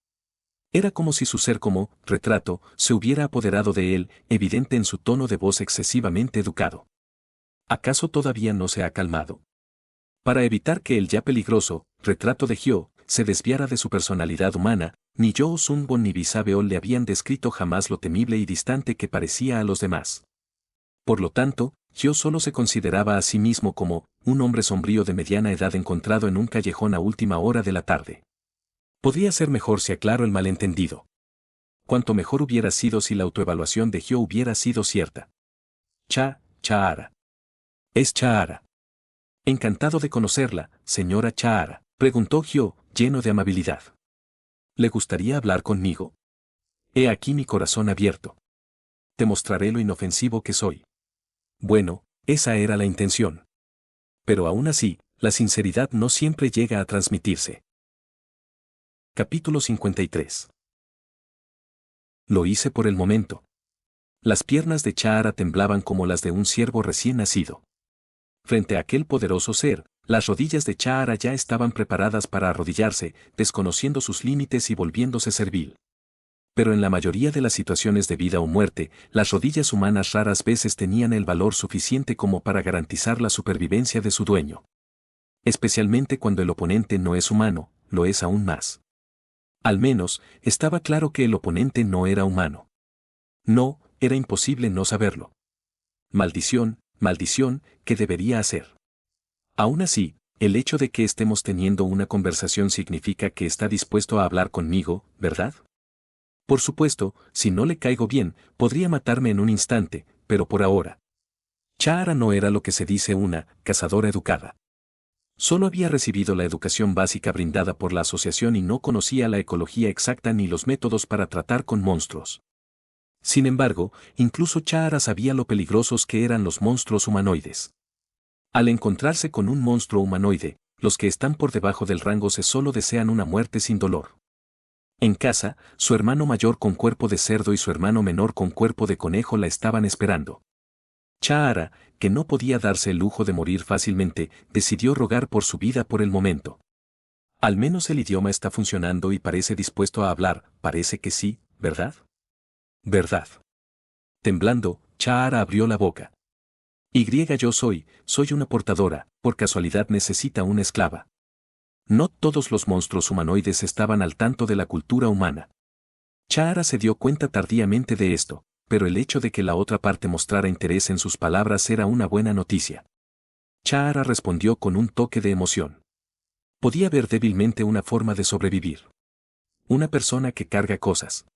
Era como si su ser como retrato se hubiera apoderado de él, evidente en su tono de voz excesivamente educado. ¿Acaso todavía no se ha calmado? Para evitar que el ya peligroso retrato de Hyo se desviara de su personalidad humana, ni Yoo Sun-bon ni Bisabeol le habían descrito jamás lo temible y distante que parecía a los demás. Por lo tanto, Hyo solo se consideraba a sí mismo como un hombre sombrío de mediana edad encontrado en un callejón a última hora de la tarde. Podría ser mejor si aclaro el malentendido. Cuanto mejor hubiera sido si la autoevaluación de Hyo hubiera sido cierta. Chahara. Es Chahara. Encantado de conocerla, señora Chahara, preguntó Hyo, lleno de amabilidad. ¿Le gustaría hablar conmigo? He aquí mi corazón abierto. Te mostraré lo inofensivo que soy. Bueno, esa era la intención. Pero aún así, la sinceridad no siempre llega a transmitirse. Capítulo 53. Lo hice por el momento. Las piernas de Chahara temblaban como las de un ciervo recién nacido. Frente a aquel poderoso ser, las rodillas de Chahara ya estaban preparadas para arrodillarse, desconociendo sus límites y volviéndose servil. Pero en la mayoría de las situaciones de vida o muerte, las rodillas humanas raras veces tenían el valor suficiente como para garantizar la supervivencia de su dueño. Especialmente cuando el oponente no es humano, lo es aún más. Al menos, estaba claro que el oponente no era humano. No, era imposible no saberlo. Maldición, maldición, ¿qué debería hacer? Aún así, el hecho de que estemos teniendo una conversación significa que está dispuesto a hablar conmigo, ¿verdad? Por supuesto, si no le caigo bien, podría matarme en un instante, pero por ahora. Chahara no era lo que se dice una cazadora educada. Solo había recibido la educación básica brindada por la asociación y no conocía la ecología exacta ni los métodos para tratar con monstruos. Sin embargo, incluso Chahara sabía lo peligrosos que eran los monstruos humanoides. Al encontrarse con un monstruo humanoide, los que están por debajo del rango C solo desean una muerte sin dolor. En casa, su hermano mayor con cuerpo de cerdo y su hermano menor con cuerpo de conejo la estaban esperando. Chahara, que no podía darse el lujo de morir fácilmente, decidió rogar por su vida por el momento. Al menos el idioma está funcionando y parece dispuesto a hablar, parece que sí, ¿verdad? ¿Verdad? Temblando, Chahara abrió la boca. Yo soy una portadora, por casualidad necesita una esclava. No todos los monstruos humanoides estaban al tanto de la cultura humana. Chahara se dio cuenta tardíamente de esto, pero el hecho de que la otra parte mostrara interés en sus palabras era una buena noticia. Chahara respondió con un toque de emoción. Podía ver débilmente una forma de sobrevivir. Una persona que carga cosas.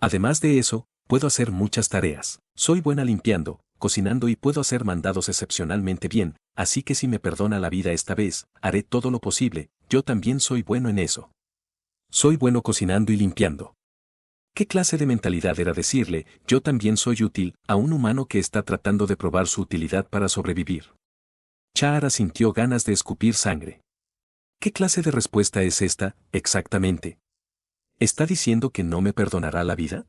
Además de eso, puedo hacer muchas tareas. Soy buena limpiando, cocinando y puedo hacer mandados excepcionalmente bien, así que si me perdona la vida esta vez, haré todo lo posible, yo también soy bueno en eso. Soy bueno cocinando y limpiando. ¿Qué clase de mentalidad era decirle, yo también soy útil, a un humano que está tratando de probar su utilidad para sobrevivir? Chahara sintió ganas de escupir sangre. ¿Qué clase de respuesta es esta, exactamente? ¿Está diciendo que no me perdonará la vida?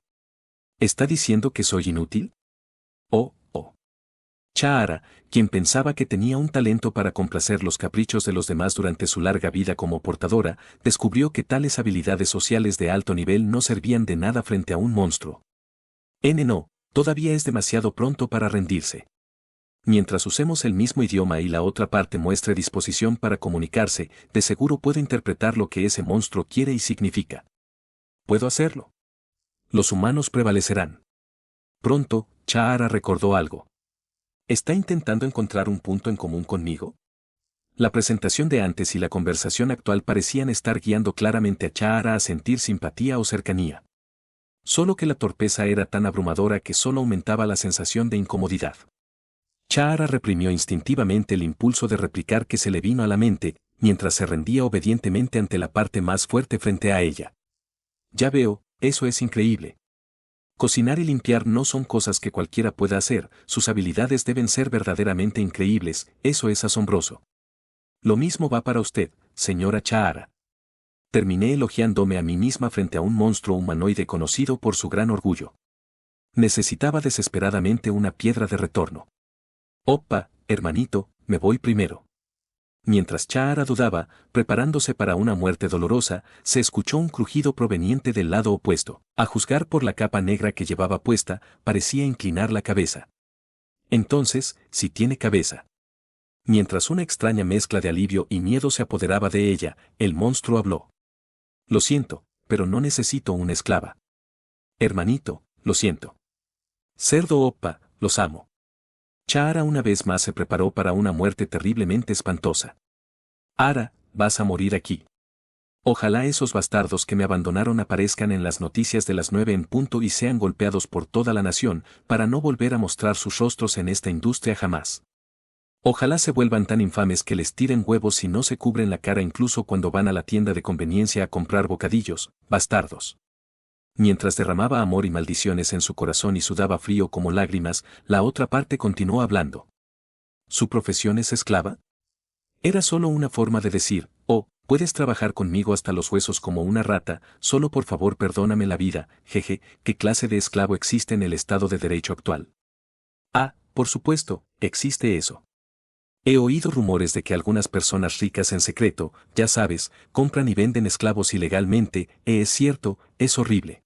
¿Está diciendo que soy inútil? Oh. Chahara, quien pensaba que tenía un talento para complacer los caprichos de los demás durante su larga vida como portadora, descubrió que tales habilidades sociales de alto nivel no servían de nada frente a un monstruo. No, todavía es demasiado pronto para rendirse. Mientras usemos el mismo idioma y la otra parte muestre disposición para comunicarse, de seguro puedo interpretar lo que ese monstruo quiere y significa. ¿Puedo hacerlo? Los humanos prevalecerán. Pronto, Chahara recordó algo. ¿Está intentando encontrar un punto en común conmigo? La presentación de antes y la conversación actual parecían estar guiando claramente a Chahara a sentir simpatía o cercanía. Solo que la torpeza era tan abrumadora que solo aumentaba la sensación de incomodidad. Chahara reprimió instintivamente el impulso de replicar que se le vino a la mente, mientras se rendía obedientemente ante la parte más fuerte frente a ella. Ya veo, eso es increíble. Cocinar y limpiar no son cosas que cualquiera pueda hacer, sus habilidades deben ser verdaderamente increíbles, eso es asombroso. Lo mismo va para usted, señora Chahara. Terminé elogiándome a mí misma frente a un monstruo humanoide conocido por su gran orgullo. Necesitaba desesperadamente una piedra de retorno. Opa, hermanito, me voy primero. Mientras Chahara dudaba, preparándose para una muerte dolorosa, se escuchó un crujido proveniente del lado opuesto. A juzgar por la capa negra que llevaba puesta, parecía inclinar la cabeza. Entonces, si tiene cabeza. Mientras una extraña mezcla de alivio y miedo se apoderaba de ella, el monstruo habló. Lo siento, pero no necesito una esclava. Hermanito, lo siento. Cerdo Opa, los amo. Chahara una vez más se preparó para una muerte terriblemente espantosa. Ara, vas a morir aquí. Ojalá esos bastardos que me abandonaron aparezcan en las noticias de las 9 en punto y sean golpeados por toda la nación, para no volver a mostrar sus rostros en esta industria jamás. Ojalá se vuelvan tan infames que les tiren huevos y no se cubren la cara incluso cuando van a la tienda de conveniencia a comprar bocadillos, bastardos. Mientras derramaba amor y maldiciones en su corazón y sudaba frío como lágrimas, la otra parte continuó hablando. ¿Su profesión es esclava? Era solo una forma de decir, oh, puedes trabajar conmigo hasta los huesos como una rata, solo por favor perdóname la vida, jeje, ¿qué clase de esclavo existe en el Estado de Derecho actual? Ah, por supuesto, existe eso. He oído rumores de que algunas personas ricas en secreto, ya sabes, compran y venden esclavos ilegalmente, es cierto, es horrible.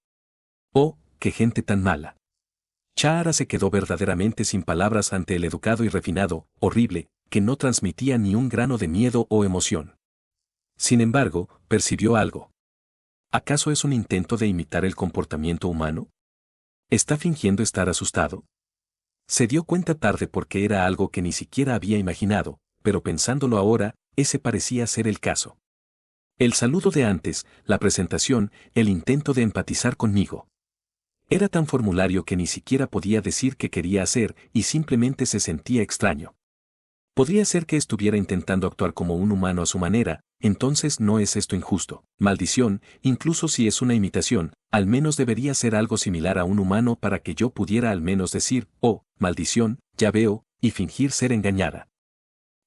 Oh, qué gente tan mala. Chahara se quedó verdaderamente sin palabras ante el educado y refinado, horrible, que no transmitía ni un grano de miedo o emoción. Sin embargo, percibió algo. ¿Acaso es un intento de imitar el comportamiento humano? ¿Está fingiendo estar asustado? Se dio cuenta tarde porque era algo que ni siquiera había imaginado, pero pensándolo ahora, ese parecía ser el caso. El saludo de antes, la presentación, el intento de empatizar conmigo. Era tan formulario que ni siquiera podía decir qué quería hacer y simplemente se sentía extraño. Podría ser que estuviera intentando actuar como un humano a su manera, entonces no es esto injusto. Maldición, incluso si es una imitación, al menos debería ser algo similar a un humano para que yo pudiera al menos decir, oh, maldición, ya veo, y fingir ser engañada.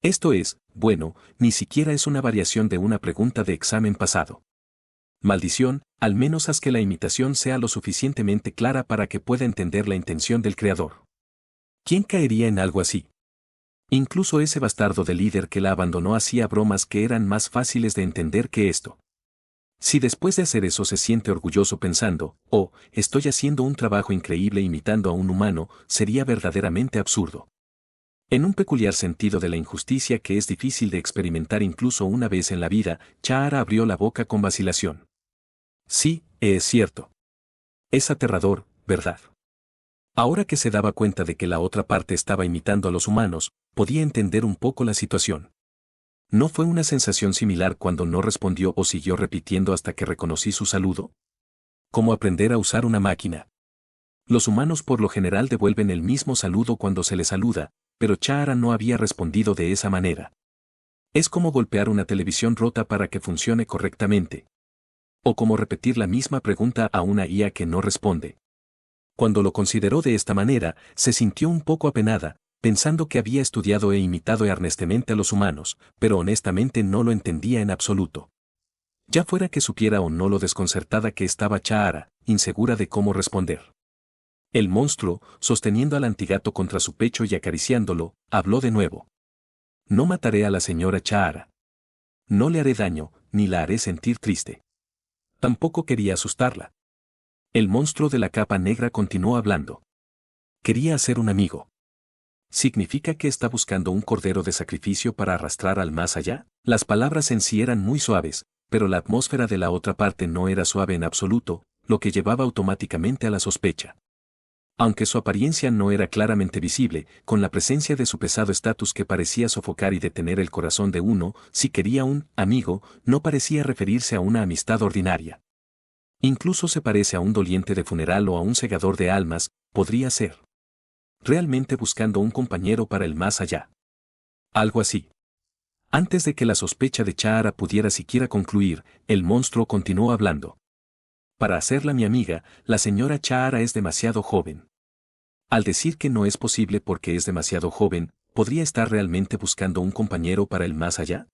Esto es, bueno, ni siquiera es una variación de una pregunta de examen pasado. Maldición, al menos haz que la imitación sea lo suficientemente clara para que pueda entender la intención del creador. ¿Quién caería en algo así? Incluso ese bastardo de líder que la abandonó hacía bromas que eran más fáciles de entender que esto. Si después de hacer eso se siente orgulloso pensando, oh, estoy haciendo un trabajo increíble imitando a un humano, sería verdaderamente absurdo. En un peculiar sentido de la injusticia que es difícil de experimentar incluso una vez en la vida, Chahara abrió la boca con vacilación. Sí, es cierto. Es aterrador, ¿verdad? Ahora que se daba cuenta de que la otra parte estaba imitando a los humanos, podía entender un poco la situación. ¿No fue una sensación similar cuando no respondió o siguió repitiendo hasta que reconocí su saludo? ¿Cómo aprender a usar una máquina? Los humanos por lo general devuelven el mismo saludo cuando se les saluda, pero Chahara no había respondido de esa manera. Es como golpear una televisión rota para que funcione correctamente. O como repetir la misma pregunta a una IA que no responde. Cuando lo consideró de esta manera, se sintió un poco apenada, pensando que había estudiado e imitado earnestamente a los humanos, pero honestamente no lo entendía en absoluto. Ya fuera que supiera o no lo desconcertada que estaba Chahara, insegura de cómo responder. El monstruo, sosteniendo al antigato contra su pecho y acariciándolo, habló de nuevo. No mataré a la señora Chahara. No le haré daño, ni la haré sentir triste. Tampoco quería asustarla. El monstruo de la capa negra continuó hablando. Quería hacer un amigo. ¿Significa que está buscando un cordero de sacrificio para arrastrar al más allá? Las palabras en sí eran muy suaves, pero la atmósfera de la otra parte no era suave en absoluto, lo que llevaba automáticamente a la sospecha. Aunque su apariencia no era claramente visible, con la presencia de su pesado estatus que parecía sofocar y detener el corazón de uno, si quería un amigo, no parecía referirse a una amistad ordinaria. Incluso se parece a un doliente de funeral o a un segador de almas, podría ser. Realmente buscando un compañero para el más allá. Algo así. Antes de que la sospecha de Chahara pudiera siquiera concluir, el monstruo continuó hablando. Para hacerla mi amiga, la señora Chahara es demasiado joven. Al decir que no es posible porque es demasiado joven, ¿podría estar realmente buscando un compañero para el más allá?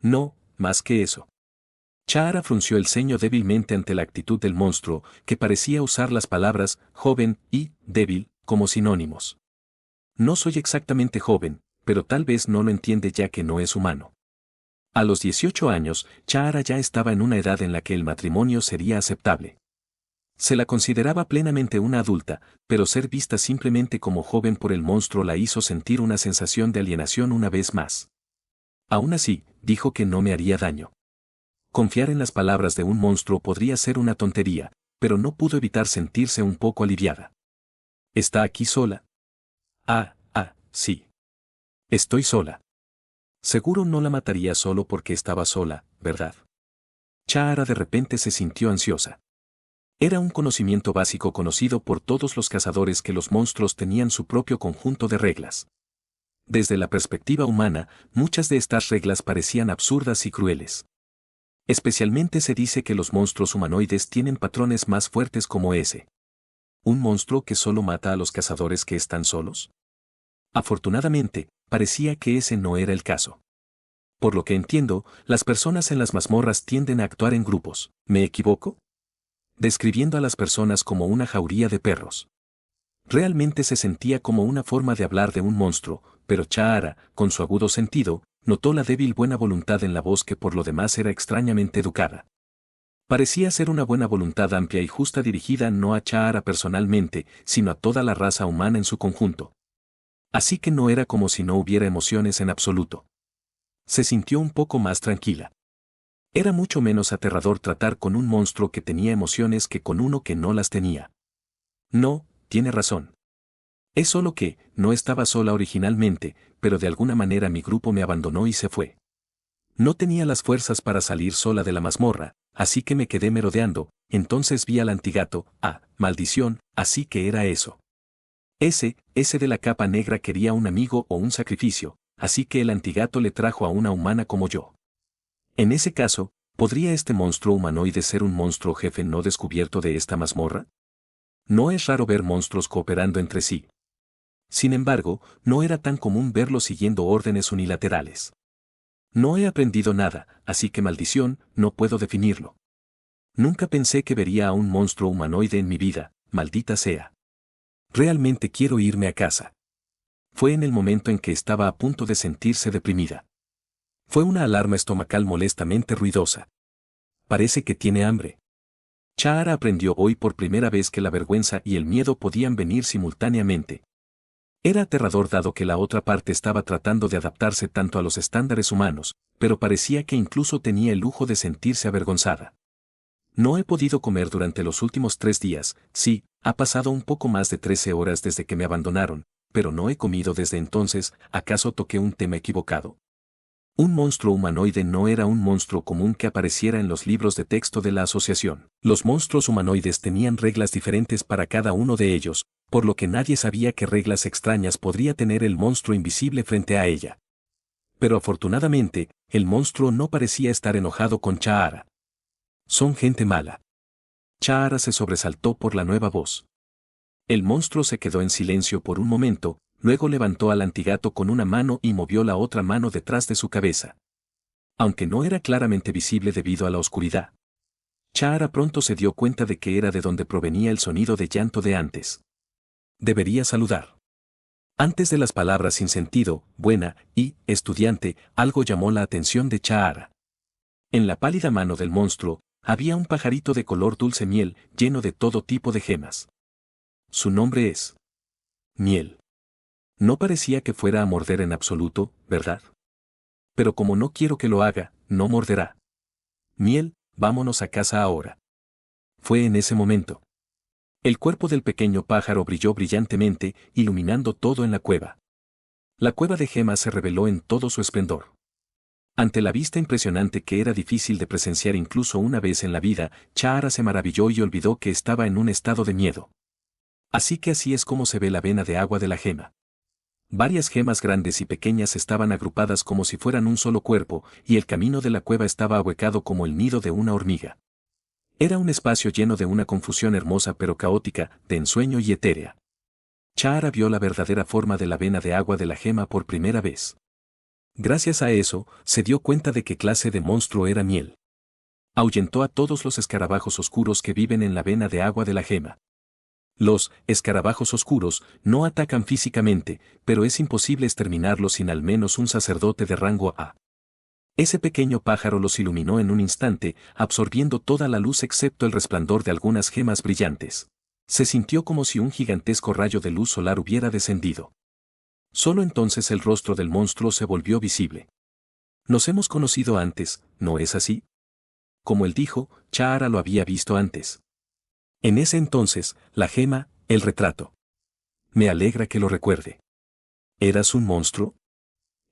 No, más que eso. Chahara frunció el ceño débilmente ante la actitud del monstruo, que parecía usar las palabras joven y débil como sinónimos. No soy exactamente joven, pero tal vez no lo entiende ya que no es humano. A los 18 años, Chahara ya estaba en una edad en la que el matrimonio sería aceptable. Se la consideraba plenamente una adulta, pero ser vista simplemente como joven por el monstruo la hizo sentir una sensación de alienación una vez más. Aún así, dijo que no me haría daño. Confiar en las palabras de un monstruo podría ser una tontería, pero no pudo evitar sentirse un poco aliviada. ¿Está aquí sola? Sí. Estoy sola. Seguro no la mataría solo porque estaba sola, ¿verdad? Chahara de repente se sintió ansiosa. Era un conocimiento básico conocido por todos los cazadores que los monstruos tenían su propio conjunto de reglas. Desde la perspectiva humana, muchas de estas reglas parecían absurdas y crueles. Especialmente se dice que los monstruos humanoides tienen patrones más fuertes como ese. ¿Un monstruo que solo mata a los cazadores que están solos? Afortunadamente, parecía que ese no era el caso. Por lo que entiendo, las personas en las mazmorras tienden a actuar en grupos. ¿Me equivoco? Describiendo a las personas como una jauría de perros. Realmente se sentía como una forma de hablar de un monstruo, pero Chahara, con su agudo sentido, notó la débil buena voluntad en la voz que por lo demás era extrañamente educada. Parecía ser una buena voluntad amplia y justa dirigida no a Chahara personalmente, sino a toda la raza humana en su conjunto. Así que no era como si no hubiera emociones en absoluto. Se sintió un poco más tranquila. Era mucho menos aterrador tratar con un monstruo que tenía emociones que con uno que no las tenía. No, tiene razón. Es solo que, no estaba sola originalmente, pero de alguna manera mi grupo me abandonó y se fue. No tenía las fuerzas para salir sola de la mazmorra, así que me quedé merodeando, entonces vi al antigato, maldición, así que era eso. Ese de la capa negra quería un amigo o un sacrificio, así que el antigato le trajo a una humana como yo. En ese caso, ¿podría este monstruo humanoide ser un monstruo jefe no descubierto de esta mazmorra? No es raro ver monstruos cooperando entre sí. Sin embargo, no era tan común verlos siguiendo órdenes unilaterales. No he aprendido nada, así que maldición, no puedo definirlo. Nunca pensé que vería a un monstruo humanoide en mi vida, maldita sea. Realmente quiero irme a casa. Fue en el momento en que estaba a punto de sentirse deprimida. Fue una alarma estomacal molestamente ruidosa. Parece que tiene hambre. Chahara aprendió hoy por primera vez que la vergüenza y el miedo podían venir simultáneamente. Era aterrador dado que la otra parte estaba tratando de adaptarse tanto a los estándares humanos, pero parecía que incluso tenía el lujo de sentirse avergonzada. No he podido comer durante los últimos 3 días, sí, ha pasado un poco más de 13 horas desde que me abandonaron, pero no he comido desde entonces, ¿acaso toqué un tema equivocado? Un monstruo humanoide no era un monstruo común que apareciera en los libros de texto de la asociación. Los monstruos humanoides tenían reglas diferentes para cada uno de ellos, por lo que nadie sabía qué reglas extrañas podría tener el monstruo invisible frente a ella. Pero afortunadamente, el monstruo no parecía estar enojado con Chahara. Son gente mala. Chahara se sobresaltó por la nueva voz. El monstruo se quedó en silencio por un momento, luego levantó al antigato con una mano y movió la otra mano detrás de su cabeza. Aunque no era claramente visible debido a la oscuridad. Chahara pronto se dio cuenta de que era de donde provenía el sonido de llanto de antes. Debería saludar. Antes de las palabras sin sentido, buena, y, estudiante, algo llamó la atención de Chahara. En la pálida mano del monstruo, había un pajarito de color dulce miel, lleno de todo tipo de gemas. Su nombre es Miel. No parecía que fuera a morder en absoluto, ¿verdad? Pero como no quiero que lo haga, no morderá. Miel, vámonos a casa ahora. Fue en ese momento. El cuerpo del pequeño pájaro brilló brillantemente, iluminando todo en la cueva. La cueva de gemas se reveló en todo su esplendor. Ante la vista impresionante que era difícil de presenciar incluso una vez en la vida, Chahara se maravilló y olvidó que estaba en un estado de miedo. Así que así es como se ve la vena de agua de la gema. Varias gemas grandes y pequeñas estaban agrupadas como si fueran un solo cuerpo, y el camino de la cueva estaba ahuecado como el nido de una hormiga. Era un espacio lleno de una confusión hermosa pero caótica, de ensueño y etérea. Chahara vio la verdadera forma de la vena de agua de la gema por primera vez. Gracias a eso, se dio cuenta de qué clase de monstruo era Miel. Ahuyentó a todos los escarabajos oscuros que viven en la vena de agua de la gema. Los escarabajos oscuros no atacan físicamente, pero es imposible exterminarlos sin al menos un sacerdote de rango A. Ese pequeño pájaro los iluminó en un instante, absorbiendo toda la luz excepto el resplandor de algunas gemas brillantes. Se sintió como si un gigantesco rayo de luz solar hubiera descendido. Solo entonces el rostro del monstruo se volvió visible. Nos hemos conocido antes, ¿no es así? Como él dijo, Chahara lo había visto antes. En ese entonces, la gema, el retrato. Me alegra que lo recuerde. ¿Eras un monstruo?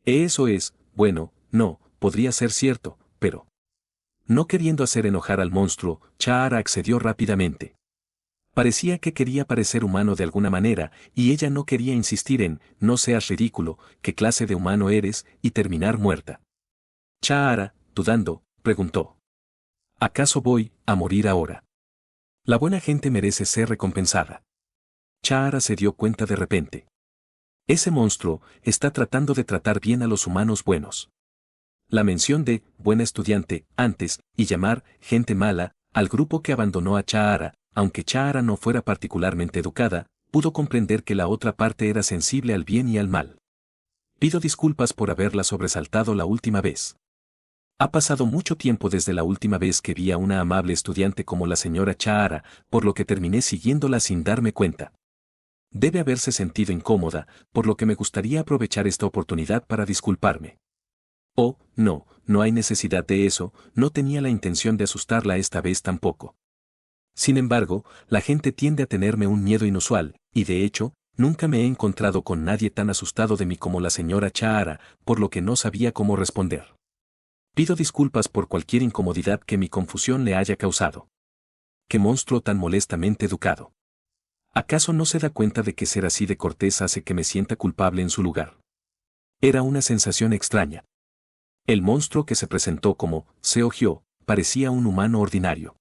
Eso es, bueno, no, podría ser cierto, pero... No queriendo hacer enojar al monstruo, Chahara accedió rápidamente. Parecía que quería parecer humano de alguna manera, y ella no quería insistir en, no seas ridículo, qué clase de humano eres, y terminar muerta. Chahara, dudando, preguntó. ¿Acaso voy a morir ahora? La buena gente merece ser recompensada. Chahara se dio cuenta de repente. Ese monstruo está tratando de tratar bien a los humanos buenos. La mención de buena estudiante antes y llamar gente mala al grupo que abandonó a Chahara, aunque Chahara no fuera particularmente educada, pudo comprender que la otra parte era sensible al bien y al mal. Pido disculpas por haberla sobresaltado la última vez. Ha pasado mucho tiempo desde la última vez que vi a una amable estudiante como la señora Chahara, por lo que terminé siguiéndola sin darme cuenta. Debe haberse sentido incómoda, por lo que me gustaría aprovechar esta oportunidad para disculparme. Oh, no, no hay necesidad de eso, no tenía la intención de asustarla esta vez tampoco. Sin embargo, la gente tiende a tenerme un miedo inusual, y de hecho, nunca me he encontrado con nadie tan asustado de mí como la señora Chahara, por lo que no sabía cómo responder. Pido disculpas por cualquier incomodidad que mi confusión le haya causado. ¡Qué monstruo tan molestamente educado! ¿Acaso no se da cuenta de que ser así de cortés hace que me sienta culpable en su lugar? Era una sensación extraña. El monstruo que se presentó como Seo Hyo parecía un humano ordinario.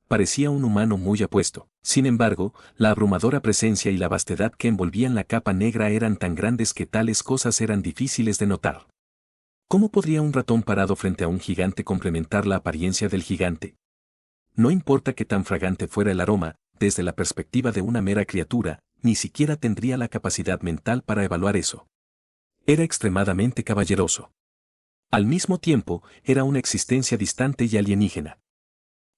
Parecía un humano muy apuesto. Sin embargo, la abrumadora presencia y la vastedad que envolvían la capa negra eran tan grandes que tales cosas eran difíciles de notar. ¿Cómo podría un ratón parado frente a un gigante complementar la apariencia del gigante? No importa qué tan fragante fuera el aroma, desde la perspectiva de una mera criatura, ni siquiera tendría la capacidad mental para evaluar eso. Era extremadamente caballeroso. Al mismo tiempo, era una existencia distante y alienígena.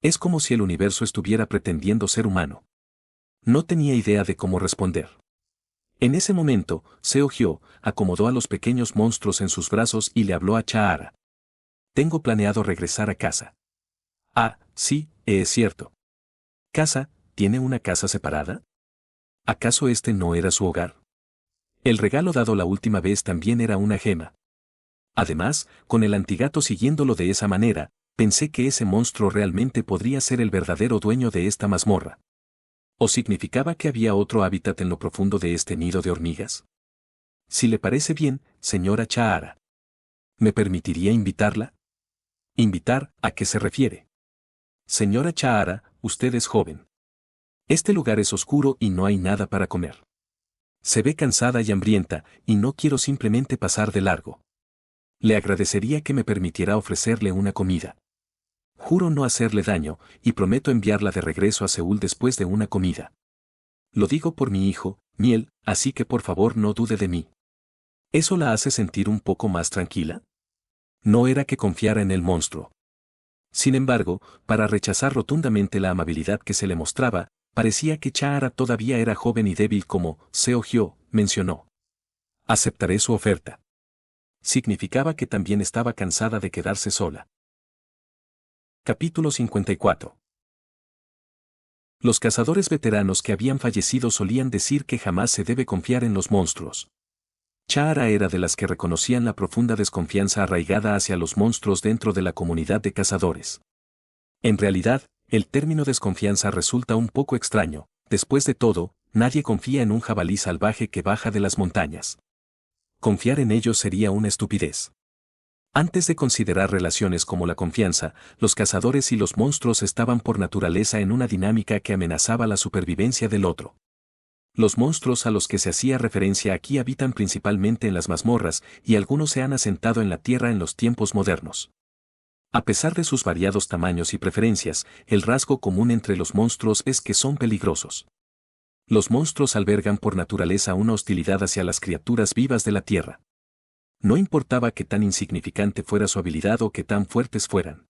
Es como si el universo estuviera pretendiendo ser humano. No tenía idea de cómo responder. En ese momento, Seo Hyo acomodó a los pequeños monstruos en sus brazos y le habló a Chahara. Tengo planeado regresar a casa. Ah, sí, es cierto. ¿Casa? ¿Tiene una casa separada? ¿Acaso este no era su hogar? El regalo dado la última vez también era una gema. Además, con el antigato siguiéndolo de esa manera, pensé que ese monstruo realmente podría ser el verdadero dueño de esta mazmorra. ¿O significaba que había otro hábitat en lo profundo de este nido de hormigas? Si le parece bien, señora Chahara. ¿Me permitiría invitarla? ¿Invitar a qué se refiere? Señora Chahara, usted es joven. Este lugar es oscuro y no hay nada para comer. Se ve cansada y hambrienta, y no quiero simplemente pasar de largo. Le agradecería que me permitiera ofrecerle una comida. Juro no hacerle daño, y prometo enviarla de regreso a Seúl después de una comida. Lo digo por mi hijo, Miel, así que por favor no dude de mí. ¿Eso la hace sentir un poco más tranquila? No era que confiara en el monstruo. Sin embargo, para rechazar rotundamente la amabilidad que se le mostraba, parecía que Chahara todavía era joven y débil como Seo Hyo mencionó. Aceptaré su oferta. Significaba que también estaba cansada de quedarse sola. Capítulo 54. Los cazadores veteranos que habían fallecido solían decir que jamás se debe confiar en los monstruos. Chahara era de las que reconocían la profunda desconfianza arraigada hacia los monstruos dentro de la comunidad de cazadores. En realidad, el término desconfianza resulta un poco extraño. Después de todo, nadie confía en un jabalí salvaje que baja de las montañas. Confiar en ellos sería una estupidez. Antes de considerar relaciones como la confianza, los cazadores y los monstruos estaban por naturaleza en una dinámica que amenazaba la supervivencia del otro. Los monstruos a los que se hacía referencia aquí habitan principalmente en las mazmorras, y algunos se han asentado en la tierra en los tiempos modernos. A pesar de sus variados tamaños y preferencias, el rasgo común entre los monstruos es que son peligrosos. Los monstruos albergan por naturaleza una hostilidad hacia las criaturas vivas de la tierra. No importaba qué tan insignificante fuera su habilidad o qué tan fuertes fueran.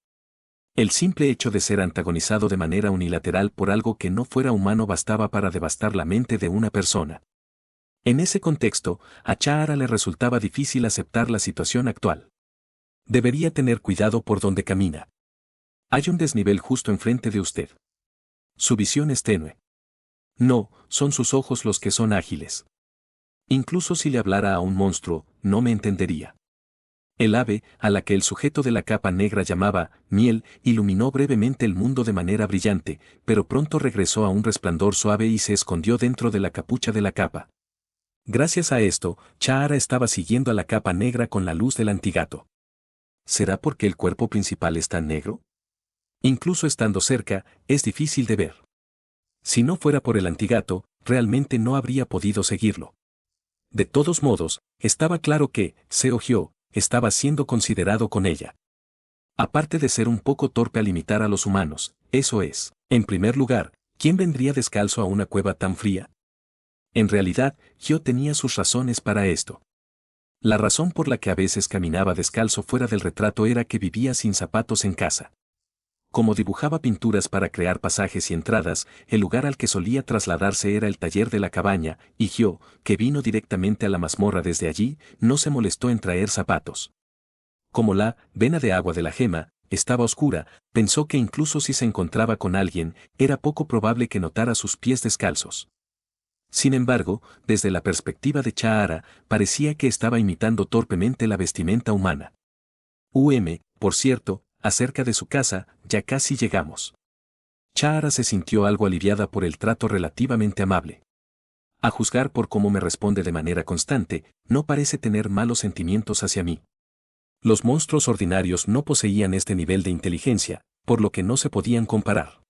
El simple hecho de ser antagonizado de manera unilateral por algo que no fuera humano bastaba para devastar la mente de una persona. En ese contexto, a Chahara le resultaba difícil aceptar la situación actual. Debería tener cuidado por donde camina. Hay un desnivel justo enfrente de usted. Su visión es tenue. No, son sus ojos los que son ágiles. Incluso si le hablara a un monstruo, no me entendería. El ave, a la que el sujeto de la capa negra llamaba Miel, iluminó brevemente el mundo de manera brillante, pero pronto regresó a un resplandor suave y se escondió dentro de la capucha de la capa. Gracias a esto, Chahara estaba siguiendo a la capa negra con la luz del antigato. ¿Será porque el cuerpo principal está negro? Incluso estando cerca, es difícil de ver. Si no fuera por el antigato, realmente no habría podido seguirlo. De todos modos, estaba claro que, Seo Hyo, estaba siendo considerado con ella. Aparte de ser un poco torpe al imitar a los humanos, eso es, en primer lugar, ¿quién vendría descalzo a una cueva tan fría? En realidad, Hyo tenía sus razones para esto. La razón por la que a veces caminaba descalzo fuera del retrato era que vivía sin zapatos en casa. Como dibujaba pinturas para crear pasajes y entradas, el lugar al que solía trasladarse era el taller de la cabaña, y Hyo, que vino directamente a la mazmorra desde allí, no se molestó en traer zapatos. Como la vena de agua de la gema estaba oscura, pensó que incluso si se encontraba con alguien, era poco probable que notara sus pies descalzos. Sin embargo, desde la perspectiva de Chahara, parecía que estaba imitando torpemente la vestimenta humana. Por cierto, acerca de su casa, ya casi llegamos. Chahara se sintió algo aliviada por el trato relativamente amable. A juzgar por cómo me responde de manera constante, no parece tener malos sentimientos hacia mí. Los monstruos ordinarios no poseían este nivel de inteligencia, por lo que no se podían comparar.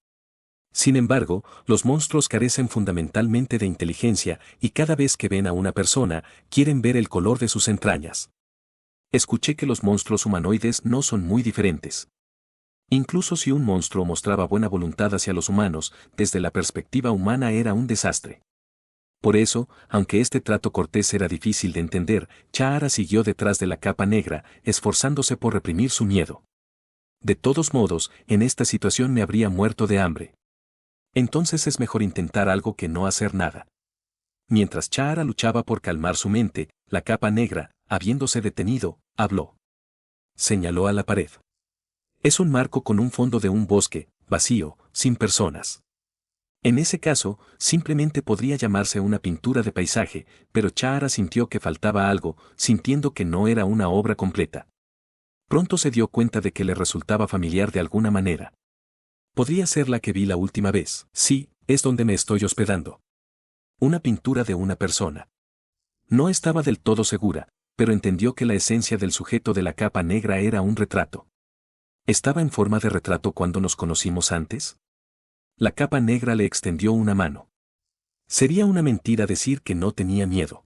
Sin embargo, los monstruos carecen fundamentalmente de inteligencia y cada vez que ven a una persona, quieren ver el color de sus entrañas. Escuché que los monstruos humanoides no son muy diferentes. Incluso si un monstruo mostraba buena voluntad hacia los humanos, desde la perspectiva humana era un desastre. Por eso, aunque este trato cortés era difícil de entender, Chahara siguió detrás de la capa negra, esforzándose por reprimir su miedo. De todos modos, en esta situación me habría muerto de hambre. Entonces es mejor intentar algo que no hacer nada. Mientras Chahara luchaba por calmar su mente, la capa negra, habiéndose detenido, habló. Señaló a la pared. Es un marco con un fondo de un bosque, vacío, sin personas. En ese caso, simplemente podría llamarse una pintura de paisaje, pero Chahara sintió que faltaba algo, sintiendo que no era una obra completa. Pronto se dio cuenta de que le resultaba familiar de alguna manera. Podría ser la que vi la última vez. Sí, es donde me estoy hospedando. Una pintura de una persona. No estaba del todo segura, pero entendió que la esencia del sujeto de la capa negra era un retrato. ¿Estaba en forma de retrato cuando nos conocimos antes? La capa negra le extendió una mano. Sería una mentira decir que no tenía miedo.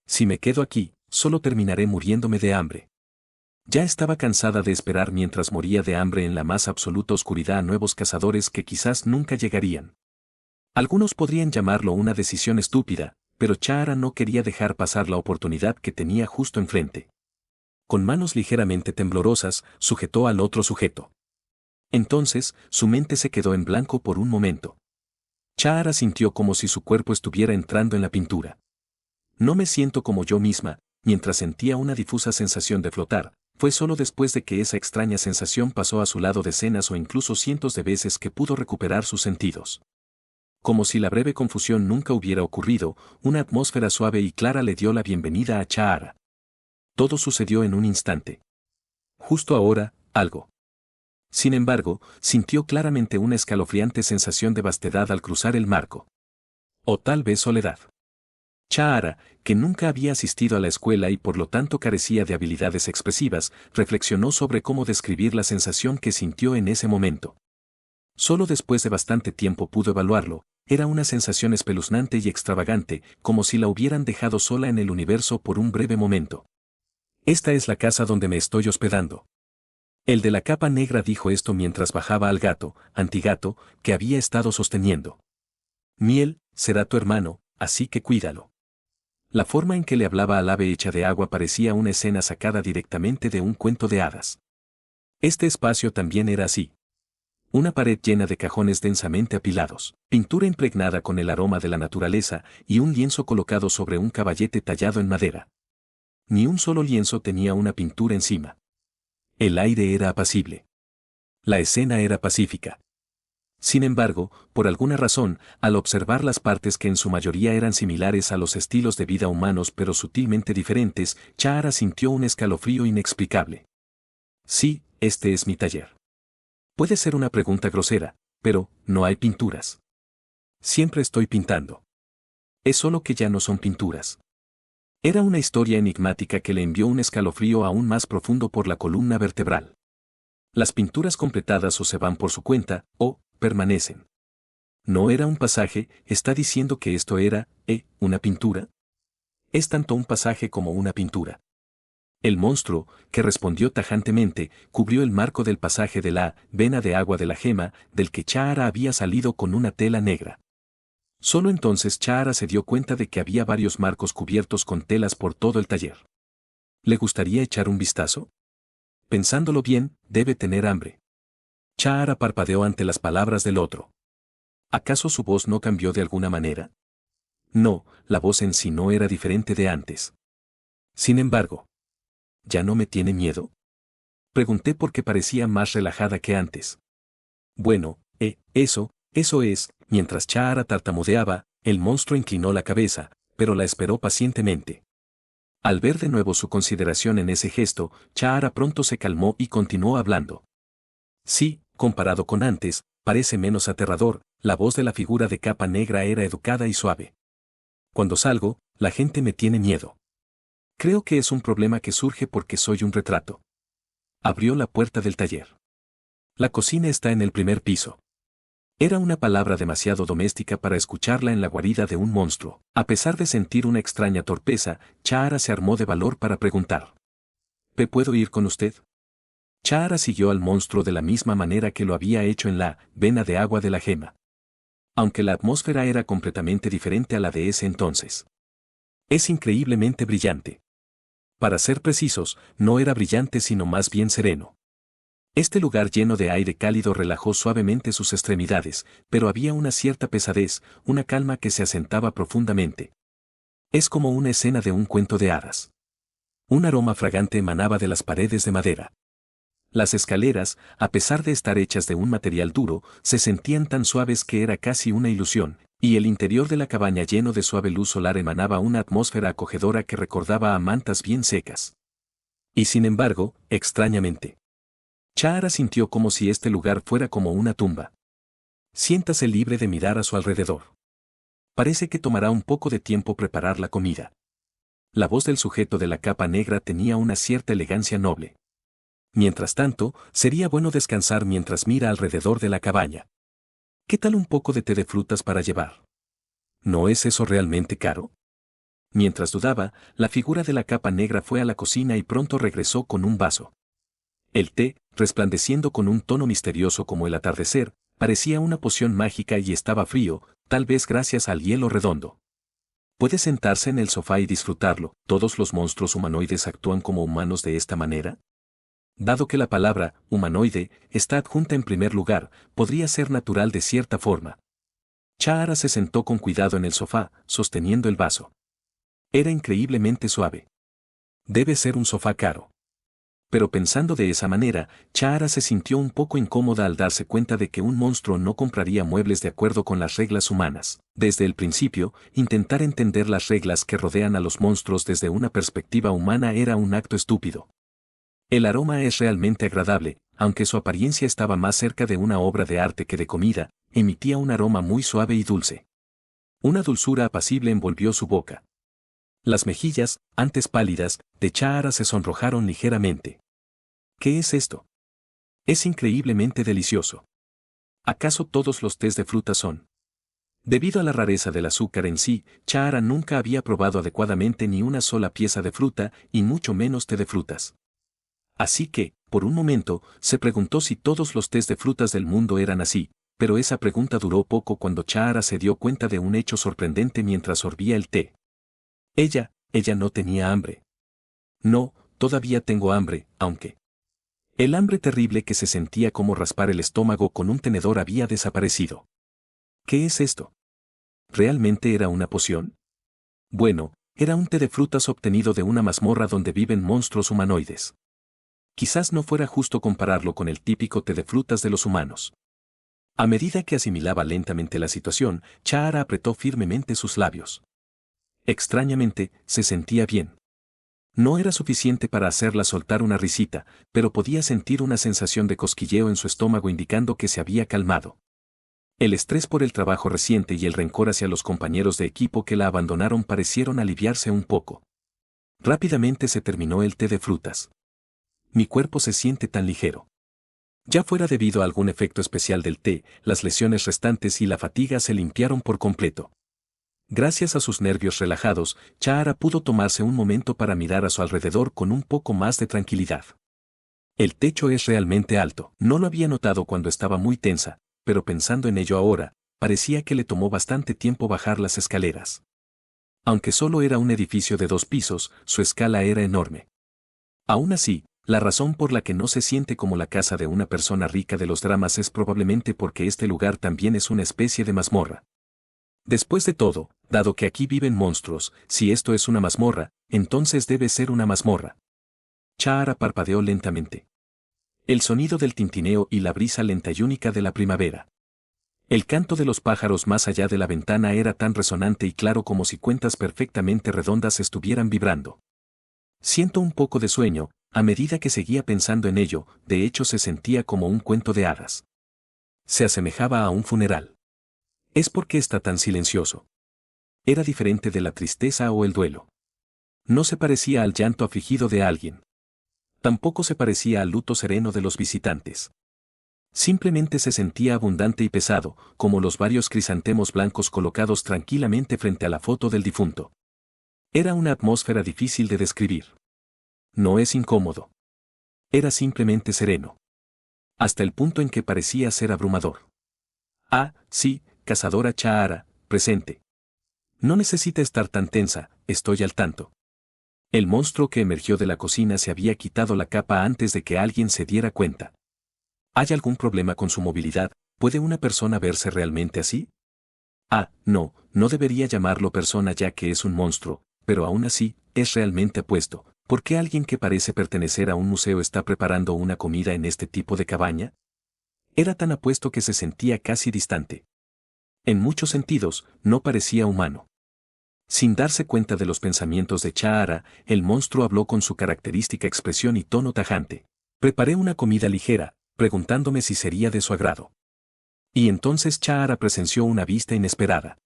Si me quedo aquí, solo terminaré muriéndome de hambre. Ya estaba cansada de esperar mientras moría de hambre en la más absoluta oscuridad a nuevos cazadores que quizás nunca llegarían. Algunos podrían llamarlo una decisión estúpida, pero Chahara no quería dejar pasar la oportunidad que tenía justo enfrente. Con manos ligeramente temblorosas, sujetó al otro sujeto. Entonces, su mente se quedó en blanco por un momento. Chahara sintió como si su cuerpo estuviera entrando en la pintura. No me siento como yo misma, mientras sentía una difusa sensación de flotar. Fue solo después de que esa extraña sensación pasó a su lado decenas o incluso cientos de veces que pudo recuperar sus sentidos. Como si la breve confusión nunca hubiera ocurrido, una atmósfera suave y clara le dio la bienvenida a Chahara. Todo sucedió en un instante. Justo ahora, algo. Sin embargo, sintió claramente una escalofriante sensación de vastedad al cruzar el marco. O tal vez soledad. Chahara, que nunca había asistido a la escuela y por lo tanto carecía de habilidades expresivas, reflexionó sobre cómo describir la sensación que sintió en ese momento. Solo después de bastante tiempo pudo evaluarlo, era una sensación espeluznante y extravagante, como si la hubieran dejado sola en el universo por un breve momento. Esta es la casa donde me estoy hospedando. El de la capa negra dijo esto mientras bajaba al gato, antigato, que había estado sosteniendo. Miel, será tu hermano, así que cuídalo. La forma en que le hablaba al ave hecha de agua parecía una escena sacada directamente de un cuento de hadas. Este espacio también era así. Una pared llena de cajones densamente apilados, pintura impregnada con el aroma de la naturaleza y un lienzo colocado sobre un caballete tallado en madera. Ni un solo lienzo tenía una pintura encima. El aire era apacible. La escena era pacífica. Sin embargo, por alguna razón, al observar las partes que en su mayoría eran similares a los estilos de vida humanos pero sutilmente diferentes, Chahara sintió un escalofrío inexplicable. Sí, este es mi taller. Puede ser una pregunta grosera, pero no hay pinturas. Siempre estoy pintando. Es solo que ya no son pinturas. Era una historia enigmática que le envió un escalofrío aún más profundo por la columna vertebral. Las pinturas completadas o se van por su cuenta, o permanecen. No era un pasaje, está diciendo que esto era, una pintura. Es tanto un pasaje como una pintura. El monstruo, que respondió tajantemente, cubrió el marco del pasaje de la vena de agua de la gema, del que Chahara había salido con una tela negra. Solo entonces Chahara se dio cuenta de que había varios marcos cubiertos con telas por todo el taller. ¿Le gustaría echar un vistazo? Pensándolo bien, debe tener hambre. Chahara parpadeó ante las palabras del otro. ¿Acaso su voz no cambió de alguna manera? No, la voz en sí no era diferente de antes. Sin embargo, ¿ya no me tiene miedo? Pregunté porque parecía más relajada que antes. Bueno, eso es, mientras Chahara tartamudeaba, el monstruo inclinó la cabeza, pero la esperó pacientemente. Al ver de nuevo su consideración en ese gesto, Chahara pronto se calmó y continuó hablando. Sí, comparado con antes, parece menos aterrador, la voz de la figura de capa negra era educada y suave. Cuando salgo, la gente me tiene miedo. Creo que es un problema que surge porque soy un retrato. Abrió la puerta del taller. La cocina está en el primer piso. Era una palabra demasiado doméstica para escucharla en la guarida de un monstruo. A pesar de sentir una extraña torpeza, Chahara se armó de valor para preguntar. ¿Puedo ir con usted? Chahara siguió al monstruo de la misma manera que lo había hecho en la vena de agua de la gema. Aunque la atmósfera era completamente diferente a la de ese entonces. Es increíblemente brillante. Para ser precisos, no era brillante sino más bien sereno. Este lugar lleno de aire cálido relajó suavemente sus extremidades, pero había una cierta pesadez, una calma que se asentaba profundamente. Es como una escena de un cuento de hadas. Un aroma fragante emanaba de las paredes de madera. Las escaleras, a pesar de estar hechas de un material duro, se sentían tan suaves que era casi una ilusión, y el interior de la cabaña lleno de suave luz solar emanaba una atmósfera acogedora que recordaba a mantas bien secas. Y sin embargo, extrañamente, Chahara sintió como si este lugar fuera como una tumba. Siéntase libre de mirar a su alrededor. Parece que tomará un poco de tiempo preparar la comida. La voz del sujeto de la capa negra tenía una cierta elegancia noble. Mientras tanto, sería bueno descansar mientras mira alrededor de la cabaña. ¿Qué tal un poco de té de frutas para llevar? ¿No es eso realmente caro? Mientras dudaba, la figura de la capa negra fue a la cocina y pronto regresó con un vaso. El té, resplandeciendo con un tono misterioso como el atardecer, parecía una poción mágica y estaba frío, tal vez gracias al hielo redondo. ¿Puede sentarse en el sofá y disfrutarlo? ¿Todos los monstruos humanoides actúan como humanos de esta manera? Dado que la palabra humanoide está adjunta en primer lugar, podría ser natural de cierta forma. Chahara se sentó con cuidado en el sofá, sosteniendo el vaso. Era increíblemente suave. Debe ser un sofá caro. Pero pensando de esa manera, Chahara se sintió un poco incómoda al darse cuenta de que un monstruo no compraría muebles de acuerdo con las reglas humanas. Desde el principio, intentar entender las reglas que rodean a los monstruos desde una perspectiva humana era un acto estúpido. El aroma es realmente agradable, aunque su apariencia estaba más cerca de una obra de arte que de comida, emitía un aroma muy suave y dulce. Una dulzura apacible envolvió su boca. Las mejillas, antes pálidas, de Chahara se sonrojaron ligeramente. ¿Qué es esto? Es increíblemente delicioso. ¿Acaso todos los tés de fruta son? Debido a la rareza del azúcar en sí, Chahara nunca había probado adecuadamente ni una sola pieza de fruta, y mucho menos té de frutas. Así que, por un momento, se preguntó si todos los tés de frutas del mundo eran así, pero esa pregunta duró poco cuando Chahara se dio cuenta de un hecho sorprendente mientras sorbía el té. Ella no tenía hambre. No, todavía tengo hambre, aunque... El hambre terrible que se sentía como raspar el estómago con un tenedor había desaparecido. ¿Qué es esto? ¿Realmente era una poción? Bueno, era un té de frutas obtenido de una mazmorra donde viven monstruos humanoides. Quizás no fuera justo compararlo con el típico té de frutas de los humanos. A medida que asimilaba lentamente la situación, Chahara apretó firmemente sus labios. Extrañamente, se sentía bien. No era suficiente para hacerla soltar una risita, pero podía sentir una sensación de cosquilleo en su estómago indicando que se había calmado. El estrés por el trabajo reciente y el rencor hacia los compañeros de equipo que la abandonaron parecieron aliviarse un poco. Rápidamente se terminó el té de frutas. Mi cuerpo se siente tan ligero. Ya fuera debido a algún efecto especial del té, las lesiones restantes y la fatiga se limpiaron por completo. Gracias a sus nervios relajados, Chahara pudo tomarse un momento para mirar a su alrededor con un poco más de tranquilidad. El techo es realmente alto. No lo había notado cuando estaba muy tensa, pero pensando en ello ahora, parecía que le tomó bastante tiempo bajar las escaleras. Aunque solo era un edificio de 2 pisos, su escala era enorme. Aún así, la razón por la que no se siente como la casa de una persona rica de los dramas es probablemente porque este lugar también es una especie de mazmorra. Después de todo, dado que aquí viven monstruos, si esto es una mazmorra, entonces debe ser una mazmorra. Chahara parpadeó lentamente. El sonido del tintineo y la brisa lenta y única de la primavera. El canto de los pájaros más allá de la ventana era tan resonante y claro como si cuentas perfectamente redondas estuvieran vibrando. Siento un poco de sueño, a medida que seguía pensando en ello, de hecho se sentía como un cuento de hadas. Se asemejaba a un funeral. ¿Es porque está tan silencioso? Era diferente de la tristeza o el duelo. No se parecía al llanto afligido de alguien. Tampoco se parecía al luto sereno de los visitantes. Simplemente se sentía abundante y pesado, como los varios crisantemos blancos colocados tranquilamente frente a la foto del difunto. Era una atmósfera difícil de describir. No es incómodo. Era simplemente sereno. Hasta el punto en que parecía ser abrumador. Ah, sí, cazadora Chahara, presente. No necesita estar tan tensa, estoy al tanto. El monstruo que emergió de la cocina se había quitado la capa antes de que alguien se diera cuenta. ¿Hay algún problema con su movilidad? ¿Puede una persona verse realmente así? Ah, no, no debería llamarlo persona ya que es un monstruo, pero aún así, es realmente apuesto. ¿Por qué alguien que parece pertenecer a un museo está preparando una comida en este tipo de cabaña? Era tan apuesto que se sentía casi distante. En muchos sentidos, no parecía humano. Sin darse cuenta de los pensamientos de Chahara, el monstruo habló con su característica expresión y tono tajante. Preparé una comida ligera, preguntándome si sería de su agrado. Y entonces Chahara presenció una vista inesperada.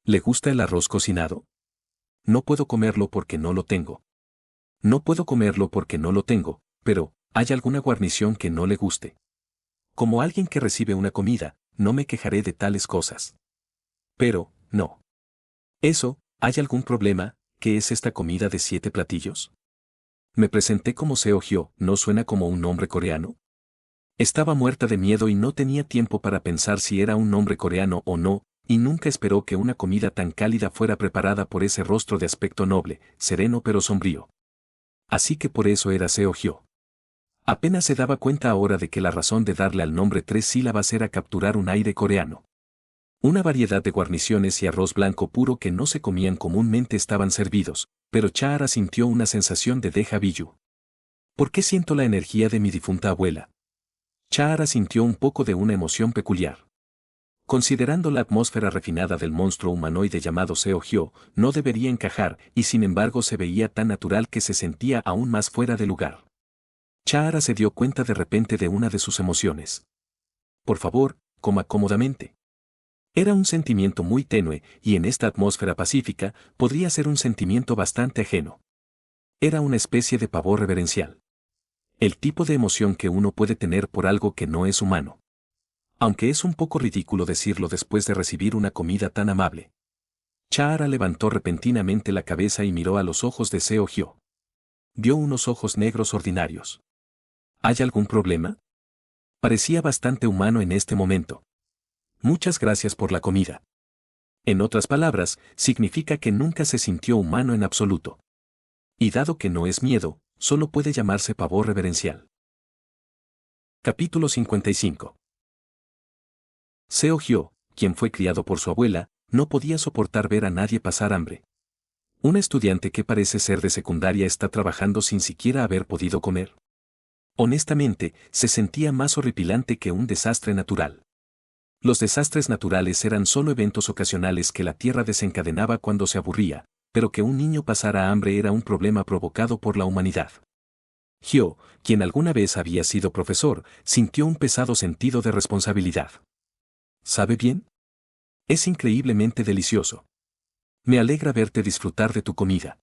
¿Le gusta el arroz cocinado? No puedo comerlo porque no lo tengo. No puedo comerlo porque no lo tengo, pero, ¿hay alguna guarnición que no le guste? Como alguien que recibe una comida, no me quejaré de tales cosas. Pero, no. Eso, ¿hay algún problema? ¿Qué es esta comida de 7 platillos? Me presenté como Seo Hyo, ¿no suena como un nombre coreano? Estaba muerta de miedo y no tenía tiempo para pensar si era un nombre coreano o no, y nunca esperó que una comida tan cálida fuera preparada por ese rostro de aspecto noble, sereno pero sombrío. Así que por eso era Seo Hyo. Apenas se daba cuenta ahora de que la razón de darle al nombre 3 sílabas era capturar un aire coreano. Una variedad de guarniciones y arroz blanco puro que no se comían comúnmente estaban servidos, pero Chahara sintió una sensación de déjà vu. ¿Por qué siento la energía de mi difunta abuela? Chahara sintió un poco de una emoción peculiar. Considerando la atmósfera refinada del monstruo humanoide llamado Seo Hyo, no debería encajar, y sin embargo se veía tan natural que se sentía aún más fuera de lugar. Chahara se dio cuenta de repente de una de sus emociones. Por favor, coma cómodamente. Era un sentimiento muy tenue, y en esta atmósfera pacífica, podría ser un sentimiento bastante ajeno. Era una especie de pavor reverencial. El tipo de emoción que uno puede tener por algo que no es humano. Aunque es un poco ridículo decirlo después de recibir una comida tan amable. Chahara levantó repentinamente la cabeza y miró a los ojos de Seo Hyo. Vio unos ojos negros ordinarios. ¿Hay algún problema? Parecía bastante humano en este momento. Muchas gracias por la comida. En otras palabras, significa que nunca se sintió humano en absoluto. Y dado que no es miedo, solo puede llamarse pavor reverencial. Capítulo 55. Seo Hyo, quien fue criado por su abuela, no podía soportar ver a nadie pasar hambre. Un estudiante que parece ser de secundaria está trabajando sin siquiera haber podido comer. Honestamente, se sentía más horripilante que un desastre natural. Los desastres naturales eran solo eventos ocasionales que la Tierra desencadenaba cuando se aburría, pero que un niño pasara hambre era un problema provocado por la humanidad. Hyo, quien alguna vez había sido profesor, sintió un pesado sentido de responsabilidad. ¿Sabe bien? Es increíblemente delicioso. Me alegra verte disfrutar de tu comida.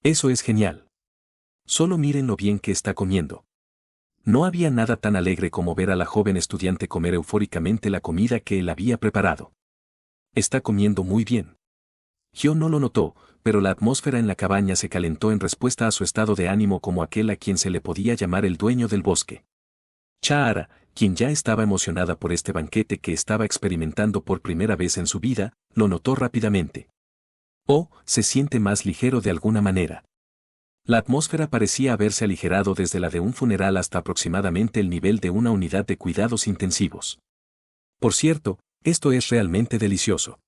Eso es genial. Solo miren lo bien que está comiendo. No había nada tan alegre como ver a la joven estudiante comer eufóricamente la comida que él había preparado. Está comiendo muy bien. Hyo no lo notó, pero la atmósfera en la cabaña se calentó en respuesta a su estado de ánimo como aquel a quien se le podía llamar el dueño del bosque. Chahara, quien ya estaba emocionada por este banquete que estaba experimentando por primera vez en su vida, lo notó rápidamente. Oh, se siente más ligero de alguna manera. La atmósfera parecía haberse aligerado desde la de un funeral hasta aproximadamente el nivel de una unidad de cuidados intensivos. Por cierto, esto es realmente delicioso.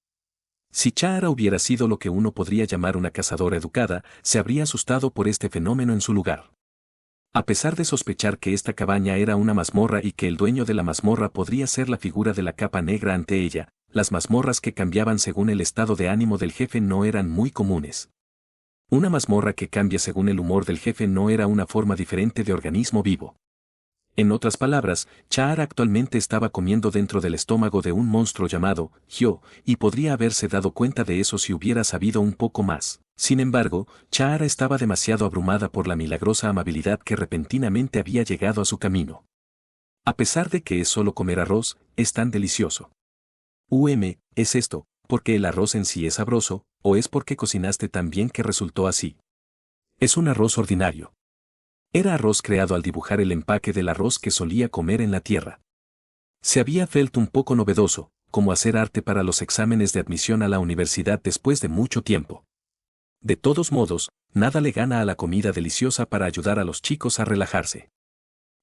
Si Chahara hubiera sido lo que uno podría llamar una cazadora educada, se habría asustado por este fenómeno en su lugar. A pesar de sospechar que esta cabaña era una mazmorra y que el dueño de la mazmorra podría ser la figura de la capa negra ante ella, las mazmorras que cambiaban según el estado de ánimo del jefe no eran muy comunes. Una mazmorra que cambia según el humor del jefe no era una forma diferente de organismo vivo. En otras palabras, Chahara actualmente estaba comiendo dentro del estómago de un monstruo llamado Hyo, y podría haberse dado cuenta de eso si hubiera sabido un poco más. Sin embargo, Chahara estaba demasiado abrumada por la milagrosa amabilidad que repentinamente había llegado a su camino. A pesar de que es solo comer arroz, es tan delicioso. ¿Es esto, porque el arroz en sí es sabroso, o es porque cocinaste tan bien que resultó así? Es un arroz ordinario. Era arroz creado al dibujar el empaque del arroz que solía comer en la tierra. Se había vuelto un poco novedoso, como hacer arte para los exámenes de admisión a la universidad después de mucho tiempo. De todos modos, nada le gana a la comida deliciosa para ayudar a los chicos a relajarse.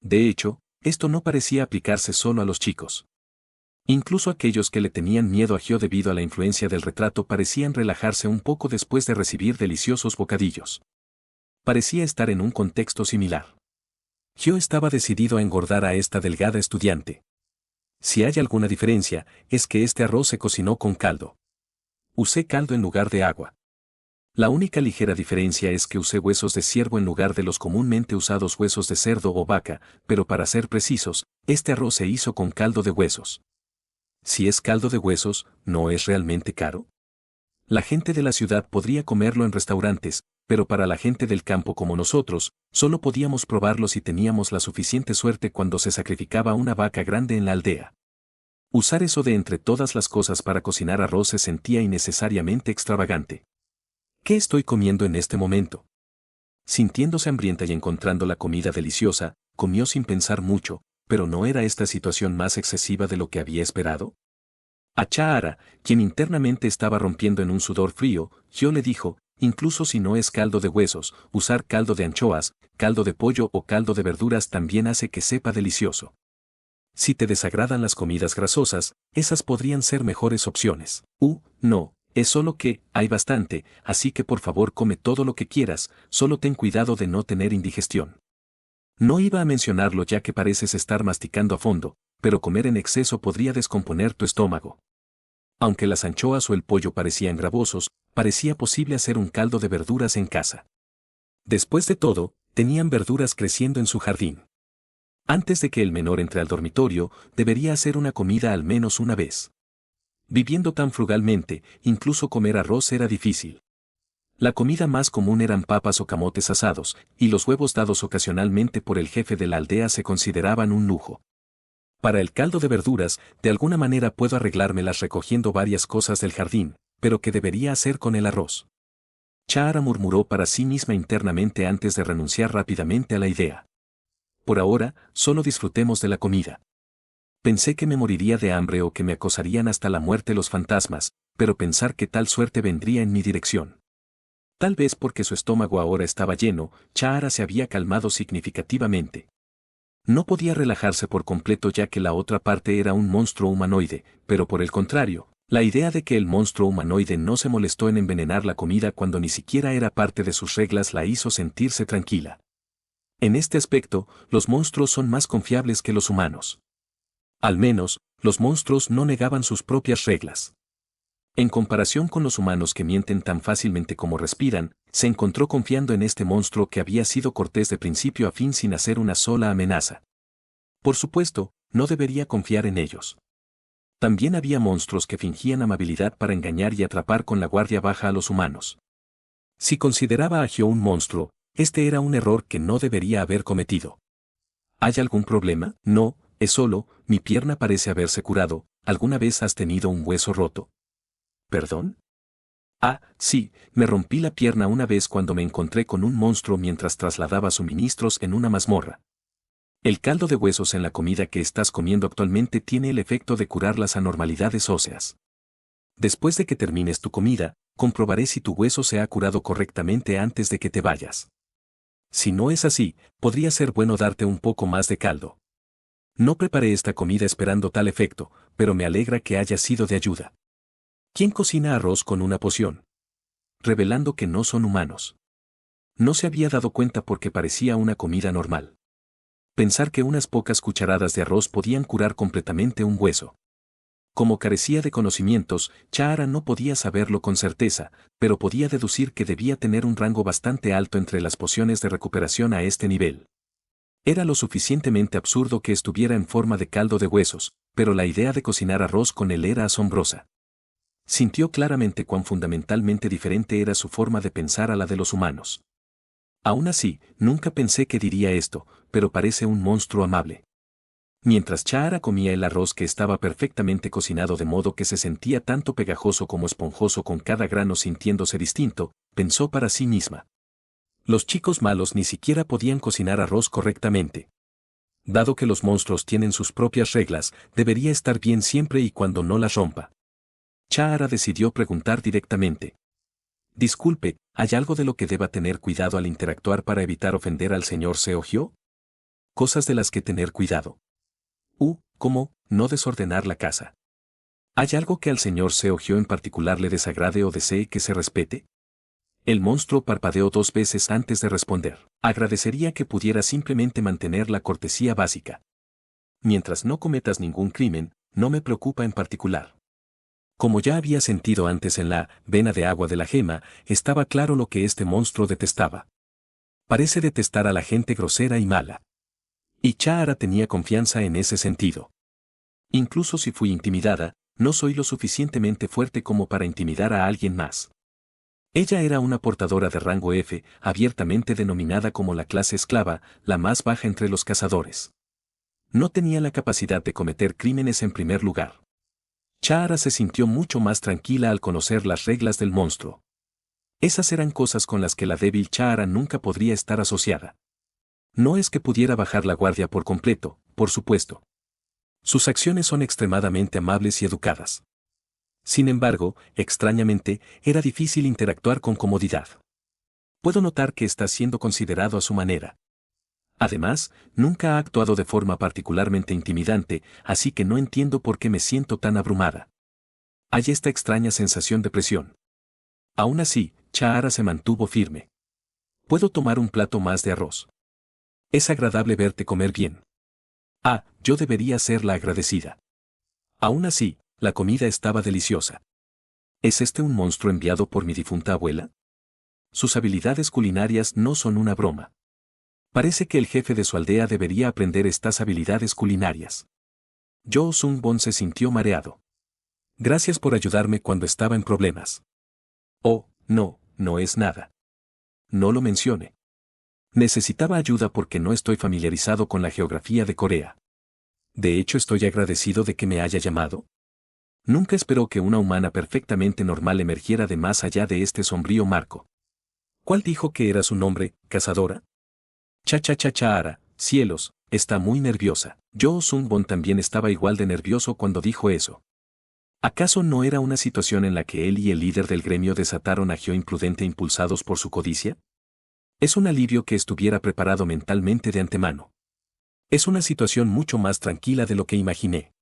De hecho, esto no parecía aplicarse solo a los chicos. Incluso aquellos que le tenían miedo a Hyo debido a la influencia del retrato parecían relajarse un poco después de recibir deliciosos bocadillos. Parecía estar en un contexto similar. Hyo estaba decidido a engordar a esta delgada estudiante. Si hay alguna diferencia, es que este arroz se cocinó con caldo. Usé caldo en lugar de agua. La única ligera diferencia es que usé huesos de ciervo en lugar de los comúnmente usados huesos de cerdo o vaca, pero para ser precisos, este arroz se hizo con caldo de huesos. Si es caldo de huesos, ¿no es realmente caro? La gente de la ciudad podría comerlo en restaurantes, pero para la gente del campo como nosotros, solo podíamos probarlo si teníamos la suficiente suerte cuando se sacrificaba una vaca grande en la aldea. Usar eso de entre todas las cosas para cocinar arroz se sentía innecesariamente extravagante. ¿Qué estoy comiendo en este momento? Sintiéndose hambrienta y encontrando la comida deliciosa, comió sin pensar mucho, pero ¿no era esta situación más excesiva de lo que había esperado? A Chahara, quien internamente estaba rompiendo en un sudor frío, Hyo le dijo, incluso si no es caldo de huesos, usar caldo de anchoas, caldo de pollo o caldo de verduras también hace que sepa delicioso. Si te desagradan las comidas grasosas, esas podrían ser mejores opciones. No, es solo que, hay bastante, así que por favor come todo lo que quieras, solo ten cuidado de no tener indigestión. No iba a mencionarlo ya que pareces estar masticando a fondo, pero comer en exceso podría descomponer tu estómago. Aunque las anchoas o el pollo parecían gravosos, parecía posible hacer un caldo de verduras en casa. Después de todo, tenían verduras creciendo en su jardín. Antes de que el menor entre al dormitorio, debería hacer una comida al menos una vez. Viviendo tan frugalmente, incluso comer arroz era difícil. La comida más común eran papas o camotes asados, y los huevos dados ocasionalmente por el jefe de la aldea se consideraban un lujo. Para el caldo de verduras, de alguna manera puedo arreglármelas recogiendo varias cosas del jardín, pero ¿qué debería hacer con el arroz? Chahara murmuró para sí misma internamente antes de renunciar rápidamente a la idea. Por ahora, solo disfrutemos de la comida. Pensé que me moriría de hambre o que me acosarían hasta la muerte los fantasmas, pero pensar que tal suerte vendría en mi dirección. Tal vez porque su estómago ahora estaba lleno, Chahara se había calmado significativamente. No podía relajarse por completo ya que la otra parte era un monstruo humanoide, pero por el contrario, la idea de que el monstruo humanoide no se molestó en envenenar la comida cuando ni siquiera era parte de sus reglas la hizo sentirse tranquila. En este aspecto, los monstruos son más confiables que los humanos. Al menos, los monstruos no negaban sus propias reglas. En comparación con los humanos que mienten tan fácilmente como respiran, se encontró confiando en este monstruo que había sido cortés de principio a fin sin hacer una sola amenaza. Por supuesto, no debería confiar en ellos. También había monstruos que fingían amabilidad para engañar y atrapar con la guardia baja a los humanos. Si consideraba a Hyo un monstruo, este era un error que no debería haber cometido. ¿Hay algún problema? No, es solo, mi pierna parece haberse curado. ¿Alguna vez has tenido un hueso roto? ¿Perdón? Ah, sí, me rompí la pierna una vez cuando me encontré con un monstruo mientras trasladaba suministros en una mazmorra. El caldo de huesos en la comida que estás comiendo actualmente tiene el efecto de curar las anormalidades óseas. Después de que termines tu comida, comprobaré si tu hueso se ha curado correctamente antes de que te vayas. Si no es así, podría ser bueno darte un poco más de caldo. No preparé esta comida esperando tal efecto, pero me alegra que haya sido de ayuda. ¿Quién cocina arroz con una poción? Revelando que no son humanos. No se había dado cuenta porque parecía una comida normal. Pensar que unas pocas cucharadas de arroz podían curar completamente un hueso. Como carecía de conocimientos, Chahara no podía saberlo con certeza, pero podía deducir que debía tener un rango bastante alto entre las pociones de recuperación a este nivel. Era lo suficientemente absurdo que estuviera en forma de caldo de huesos, pero la idea de cocinar arroz con él era asombrosa. Sintió claramente cuán fundamentalmente diferente era su forma de pensar a la de los humanos. Aún así, nunca pensé que diría esto, pero parece un monstruo amable. Mientras Chahara comía el arroz que estaba perfectamente cocinado de modo que se sentía tanto pegajoso como esponjoso con cada grano sintiéndose distinto, pensó para sí misma. Los chicos malos ni siquiera podían cocinar arroz correctamente. Dado que los monstruos tienen sus propias reglas, debería estar bien siempre y cuando no las rompa. Chahara decidió preguntar directamente. Disculpe, ¿hay algo de lo que deba tener cuidado al interactuar para evitar ofender al señor Seohyo? Cosas de las que tener cuidado. ¿Cómo? No desordenar la casa. ¿Hay algo que al señor Seohyo en particular le desagrade o desee que se respete? El monstruo parpadeó 2 veces antes de responder. Agradecería que pudiera simplemente mantener la cortesía básica. Mientras no cometas ningún crimen, no me preocupa en particular. Como ya había sentido antes en la vena de agua de la gema, estaba claro lo que este monstruo detestaba. Parece detestar a la gente grosera y mala. Y Chahara tenía confianza en ese sentido. Incluso si fui intimidada, no soy lo suficientemente fuerte como para intimidar a alguien más. Ella era una portadora de rango F, abiertamente denominada como la clase esclava, la más baja entre los cazadores. No tenía la capacidad de cometer crímenes en primer lugar. Chahara se sintió mucho más tranquila al conocer las reglas del monstruo. Esas eran cosas con las que la débil Chahara nunca podría estar asociada. No es que pudiera bajar la guardia por completo, por supuesto. Sus acciones son extremadamente amables y educadas. Sin embargo, extrañamente, era difícil interactuar con comodidad. Puedo notar que está siendo considerado a su manera. Además, nunca ha actuado de forma particularmente intimidante, así que no entiendo por qué me siento tan abrumada. Hay esta extraña sensación de presión. Aún así, Chahara se mantuvo firme. ¿Puedo tomar un plato más de arroz? Es agradable verte comer bien. Yo debería ser la agradecida. Aún así, la comida estaba deliciosa. ¿Es este un monstruo enviado por mi difunta abuela? Sus habilidades culinarias no son una broma. Parece que el jefe de su aldea debería aprender estas habilidades culinarias. Yo Sung-bon se sintió mareado. Gracias por ayudarme cuando estaba en problemas. Oh, no es nada. No lo mencione. Necesitaba ayuda porque no estoy familiarizado con la geografía de Corea. De hecho, estoy agradecido de que me haya llamado. Nunca esperó que una humana perfectamente normal emergiera de más allá de este sombrío marco. ¿Cuál dijo que era su nombre, cazadora? Chahara, cielos, está muy nerviosa. Yo Sung-bon también estaba igual de nervioso cuando dijo eso. ¿Acaso no era una situación en la que él y el líder del gremio desataron a Hyo imprudente impulsados por su codicia? Es un alivio que estuviera preparado mentalmente de antemano. Es una situación mucho más tranquila de lo que imaginé.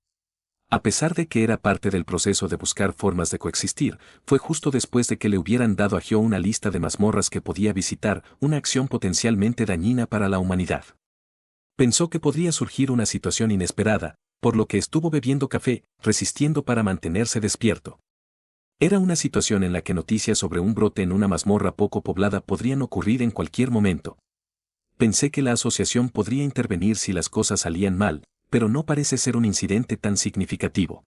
A pesar de que era parte del proceso de buscar formas de coexistir, fue justo después de que le hubieran dado a Hyo una lista de mazmorras que podía visitar, una acción potencialmente dañina para la humanidad. Pensó que podría surgir una situación inesperada, por lo que estuvo bebiendo café, resistiendo para mantenerse despierto. Era una situación en la que noticias sobre un brote en una mazmorra poco poblada podrían ocurrir en cualquier momento. Pensé que la asociación podría intervenir si las cosas salían mal, pero no parece ser un incidente tan significativo.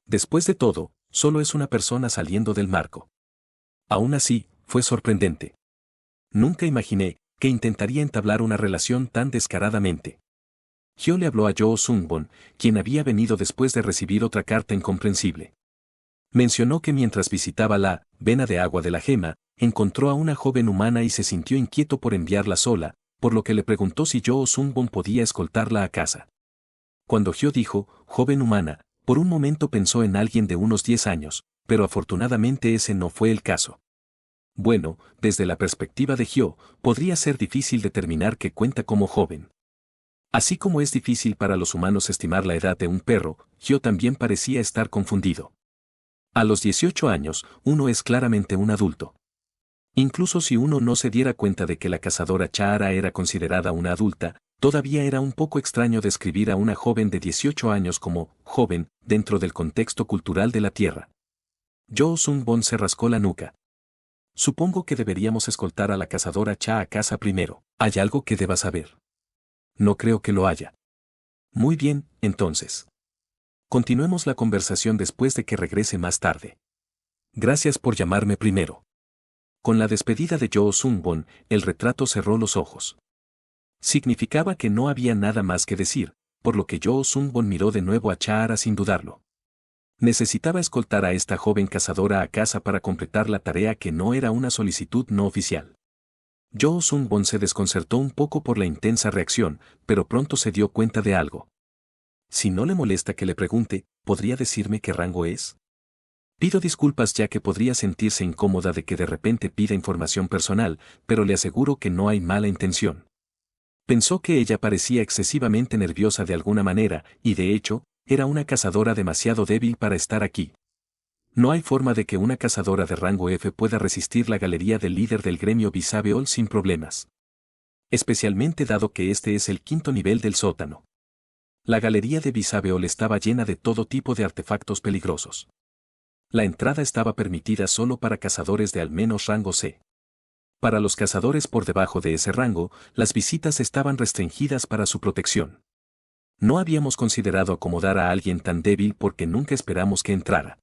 Después de todo, solo es una persona saliendo del marco. Aún así, fue sorprendente. Nunca imaginé que intentaría entablar una relación tan descaradamente. Hyo le habló a Yoo Sungbon, quien había venido después de recibir otra carta incomprensible. Mencionó que mientras visitaba la vena de agua de la gema, encontró a una joven humana y se sintió inquieto por enviarla sola, por lo que le preguntó si Yoo Sungbon podía escoltarla a casa. Cuando Hyo dijo, joven humana, por un momento pensó en alguien de unos 10 años, pero afortunadamente ese no fue el caso. Bueno, desde la perspectiva de Hyo, podría ser difícil determinar qué cuenta como joven. Así como es difícil para los humanos estimar la edad de un perro, Hyo también parecía estar confundido. A los 18 años, uno es claramente un adulto. Incluso si uno no se diera cuenta de que la cazadora Chahara era considerada una adulta, todavía era un poco extraño describir a una joven de 18 años como joven dentro del contexto cultural de la Tierra. Yoo Sungbon se rascó la nuca. Supongo que deberíamos escoltar a la cazadora Cha a casa primero. ¿Hay algo que deba saber? No creo que lo haya. Muy bien, entonces. Continuemos la conversación después de que regrese más tarde. Gracias por llamarme primero. Con la despedida de Yoo Sungbon, el retrato cerró los ojos. Significaba que no había nada más que decir, por lo que Yoo Sungbon miró de nuevo a Chahara sin dudarlo. Necesitaba escoltar a esta joven cazadora a casa para completar la tarea que no era una solicitud no oficial. Yoo Sungbon se desconcertó un poco por la intensa reacción, pero pronto se dio cuenta de algo. Si no le molesta que le pregunte, ¿podría decirme qué rango es? Pido disculpas ya que podría sentirse incómoda de que de repente pida información personal, pero le aseguro que no hay mala intención. Pensó que ella parecía excesivamente nerviosa de alguna manera, y de hecho, era una cazadora demasiado débil para estar aquí. No hay forma de que una cazadora de rango F pueda resistir la galería del líder del gremio Visabeol sin problemas. Especialmente dado que este es el 5º nivel del sótano. La galería de Visabeol estaba llena de todo tipo de artefactos peligrosos. La entrada estaba permitida solo para cazadores de al menos rango C. Para los cazadores por debajo de ese rango, las visitas estaban restringidas para su protección. No habíamos considerado acomodar a alguien tan débil porque nunca esperamos que entrara.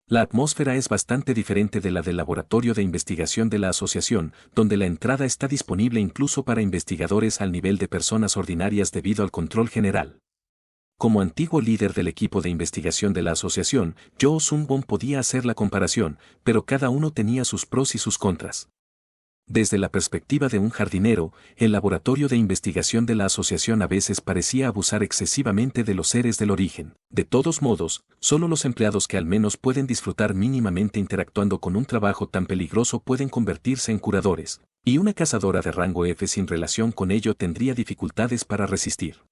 La atmósfera es bastante diferente de la del laboratorio de investigación de la asociación, donde la entrada está disponible incluso para investigadores al nivel de personas ordinarias debido al control general. Como antiguo líder del equipo de investigación de la asociación, Yoo Sungbon podía hacer la comparación, pero cada uno tenía sus pros y sus contras. Desde la perspectiva de un jardinero, el laboratorio de investigación de la asociación a veces parecía abusar excesivamente de los seres del origen. De todos modos, solo los empleados que al menos pueden disfrutar mínimamente interactuando con un trabajo tan peligroso pueden convertirse en curadores, y una cazadora de rango F sin relación con ello tendría dificultades para resistir.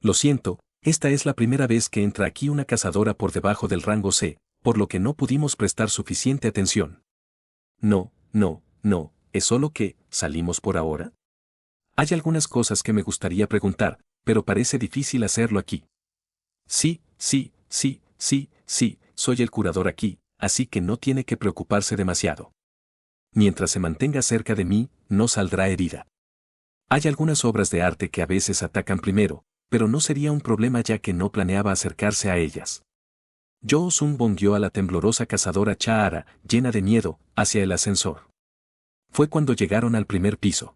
Lo siento, esta es la primera vez que entra aquí una cazadora por debajo del rango C, por lo que no pudimos prestar suficiente atención. No. ¿Es solo que, salimos por ahora? Hay algunas cosas que me gustaría preguntar, pero parece difícil hacerlo aquí. Sí, soy el curador aquí, así que no tiene que preocuparse demasiado. Mientras se mantenga cerca de mí, no saldrá herida. Hay algunas obras de arte que a veces atacan primero, pero no sería un problema ya que no planeaba acercarse a ellas. Yoo Sungbon guió a la temblorosa cazadora Chahara, llena de miedo, hacia el ascensor. Fue cuando llegaron al primer piso.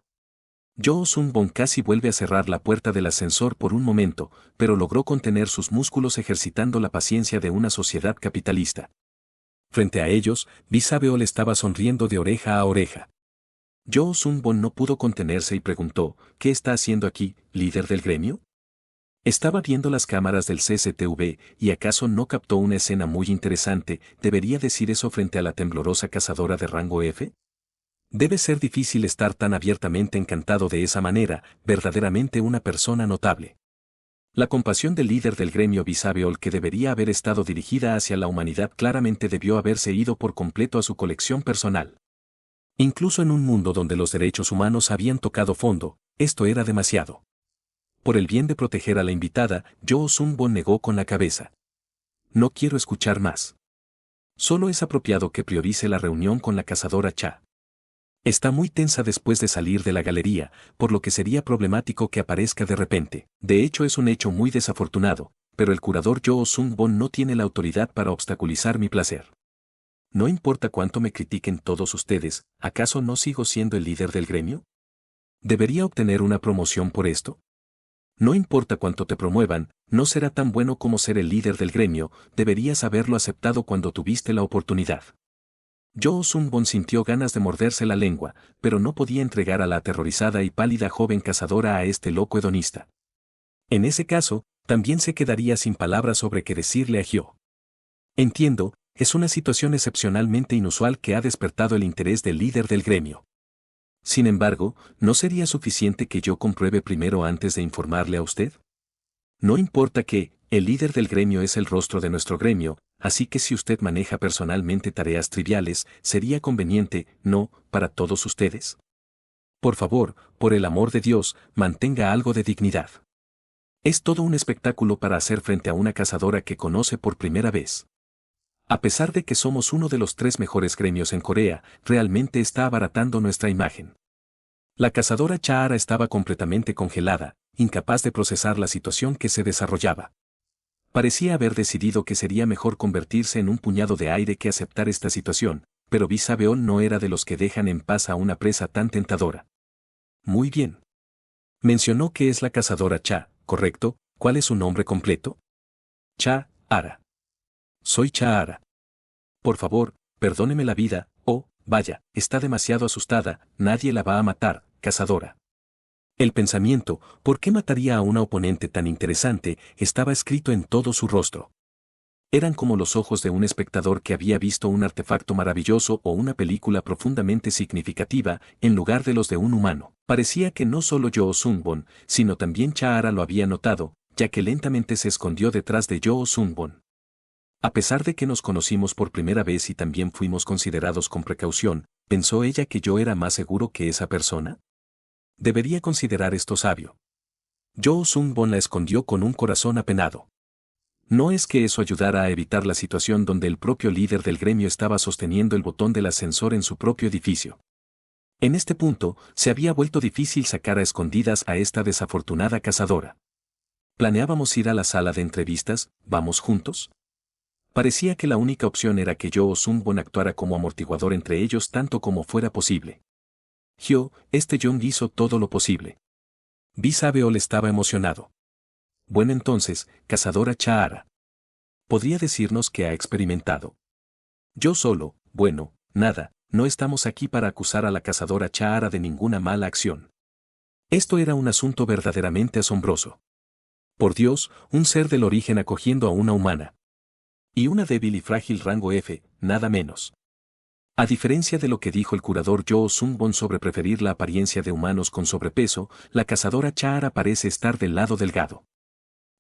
Yoo Sungbon casi vuelve a cerrar la puerta del ascensor por un momento, pero logró contener sus músculos ejercitando la paciencia de una sociedad capitalista. Frente a ellos, Visabeol estaba sonriendo de oreja a oreja. Yoo Sungbon no pudo contenerse y preguntó, ¿qué está haciendo aquí, líder del gremio? Estaba viendo las cámaras del CCTV, y acaso no captó una escena muy interesante. ¿Debería decir eso frente a la temblorosa cazadora de rango F? Debe ser difícil estar tan abiertamente encantado de esa manera, verdaderamente una persona notable. La compasión del líder del gremio Visabeol que debería haber estado dirigida hacia la humanidad claramente debió haberse ido por completo a su colección personal. Incluso en un mundo donde los derechos humanos habían tocado fondo, esto era demasiado. Por el bien de proteger a la invitada, Yoo Sung-won negó con la cabeza. No quiero escuchar más. Solo es apropiado que priorice la reunión con la cazadora Cha. Está muy tensa después de salir de la galería, por lo que sería problemático que aparezca de repente. De hecho, es un hecho muy desafortunado, pero el curador Yoo Sung-won no tiene la autoridad para obstaculizar mi placer. No importa cuánto me critiquen todos ustedes, ¿acaso no sigo siendo el líder del gremio? ¿Debería obtener una promoción por esto? No importa cuánto te promuevan, no será tan bueno como ser el líder del gremio, deberías haberlo aceptado cuando tuviste la oportunidad. Yoo Sung-won sintió ganas de morderse la lengua, pero no podía entregar a la aterrorizada y pálida joven cazadora a este loco hedonista. En ese caso, también se quedaría sin palabras sobre qué decirle a Hyo. Entiendo, es una situación excepcionalmente inusual que ha despertado el interés del líder del gremio. Sin embargo, ¿no sería suficiente que yo compruebe primero antes de informarle a usted? No importa que, el líder del gremio es el rostro de nuestro gremio, así que si usted maneja personalmente tareas triviales, ¿sería conveniente, no, para todos ustedes? Por favor, por el amor de Dios, mantenga algo de dignidad. Es todo un espectáculo para hacer frente a una cazadora que conoce por primera vez. A pesar de que somos uno de los 3 mejores gremios en Corea, realmente está abaratando nuestra imagen. La cazadora Cha estaba completamente congelada, incapaz de procesar la situación que se desarrollaba. Parecía haber decidido que sería mejor convertirse en un puñado de aire que aceptar esta situación, pero Lee Sabeol no era de los que dejan en paz a una presa tan tentadora. Muy bien. Mencionó que es la cazadora Cha, ¿correcto? ¿Cuál es su nombre completo? Cha Ara. Soy Cha Ara. Por favor, perdóneme la vida, vaya, está demasiado asustada, nadie la va a matar, cazadora. El pensamiento, ¿por qué mataría a una oponente tan interesante?, estaba escrito en todo su rostro. Eran como los ojos de un espectador que había visto un artefacto maravilloso o una película profundamente significativa, en lugar de los de un humano. Parecía que no solo Yoo Sung-won, sino también Cha Ara lo había notado, ya que lentamente se escondió detrás de Yoo Sung-won. A pesar de que nos conocimos por primera vez y también fuimos considerados con precaución, ¿pensó ella que yo era más seguro que esa persona? Debería considerar esto sabio. Yoo Sung-won la escondió con un corazón apenado. No es que eso ayudara a evitar la situación donde el propio líder del gremio estaba sosteniendo el botón del ascensor en su propio edificio. En este punto, se había vuelto difícil sacar a escondidas a esta desafortunada cazadora. ¿Planeábamos ir a la sala de entrevistas, vamos juntos? Parecía que la única opción era que Yoo Sung-won actuara como amortiguador entre ellos tanto como fuera posible. Hyo, Jung hizo todo lo posible. Lee Sabeol estaba emocionado. Bueno entonces, cazadora Cha Ara. ¿Podría decirnos qué ha experimentado? Yo solo, bueno, nada, no estamos aquí para acusar a la cazadora Cha Ara de ninguna mala acción. Esto era un asunto verdaderamente asombroso. Por Dios, un ser del origen acogiendo a una humana. Y una débil y frágil rango F, nada menos. A diferencia de lo que dijo el curador Yoo Sung-won sobre preferir la apariencia de humanos con sobrepeso, la cazadora Cha Ara parece estar del lado delgado.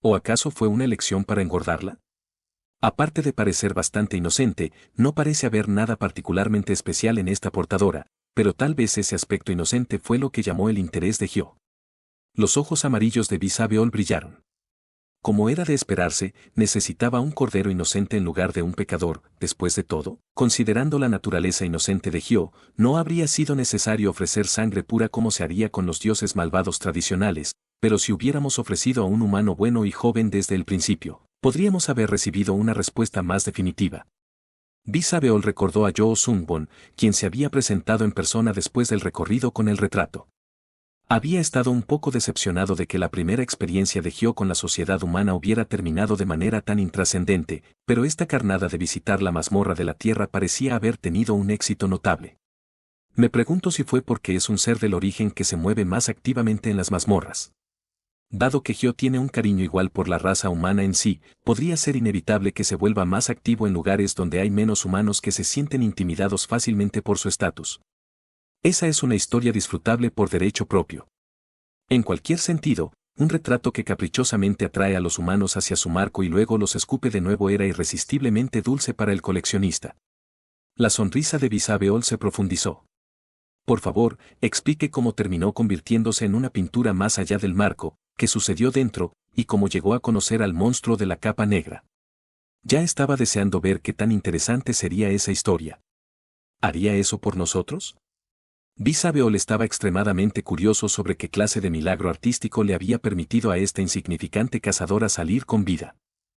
¿O acaso fue una elección para engordarla? Aparte de parecer bastante inocente, no parece haber nada particularmente especial en esta portadora, pero tal vez ese aspecto inocente fue lo que llamó el interés de Hyo. Los ojos amarillos de Lee Sabeol brillaron. Como era de esperarse, necesitaba un cordero inocente en lugar de un pecador. Después de todo, considerando la naturaleza inocente de Hyo, no habría sido necesario ofrecer sangre pura como se haría con los dioses malvados tradicionales, pero si hubiéramos ofrecido a un humano bueno y joven desde el principio, podríamos haber recibido una respuesta más definitiva. Lee Sabeol recordó a Yoo Sung-won, quien se había presentado en persona después del recorrido con el retrato. Había estado un poco decepcionado de que la primera experiencia de Hyo con la sociedad humana hubiera terminado de manera tan intrascendente, pero esta carnada de visitar la mazmorra de la Tierra parecía haber tenido un éxito notable. Me pregunto si fue porque es un ser del origen que se mueve más activamente en las mazmorras. Dado que Hyo tiene un cariño igual por la raza humana en sí, podría ser inevitable que se vuelva más activo en lugares donde hay menos humanos que se sienten intimidados fácilmente por su estatus. Esa es una historia disfrutable por derecho propio. En cualquier sentido, un retrato que caprichosamente atrae a los humanos hacia su marco y luego los escupe de nuevo era irresistiblemente dulce para el coleccionista. La sonrisa de Lee Sabeol se profundizó. Por favor, explique cómo terminó convirtiéndose en una pintura más allá del marco, qué sucedió dentro, y cómo llegó a conocer al monstruo de la capa negra. Ya estaba deseando ver qué tan interesante sería esa historia. ¿Haría eso por nosotros? Beol estaba extremadamente curioso sobre qué clase de milagro artístico le había permitido a esta insignificante cazadora salir con vida.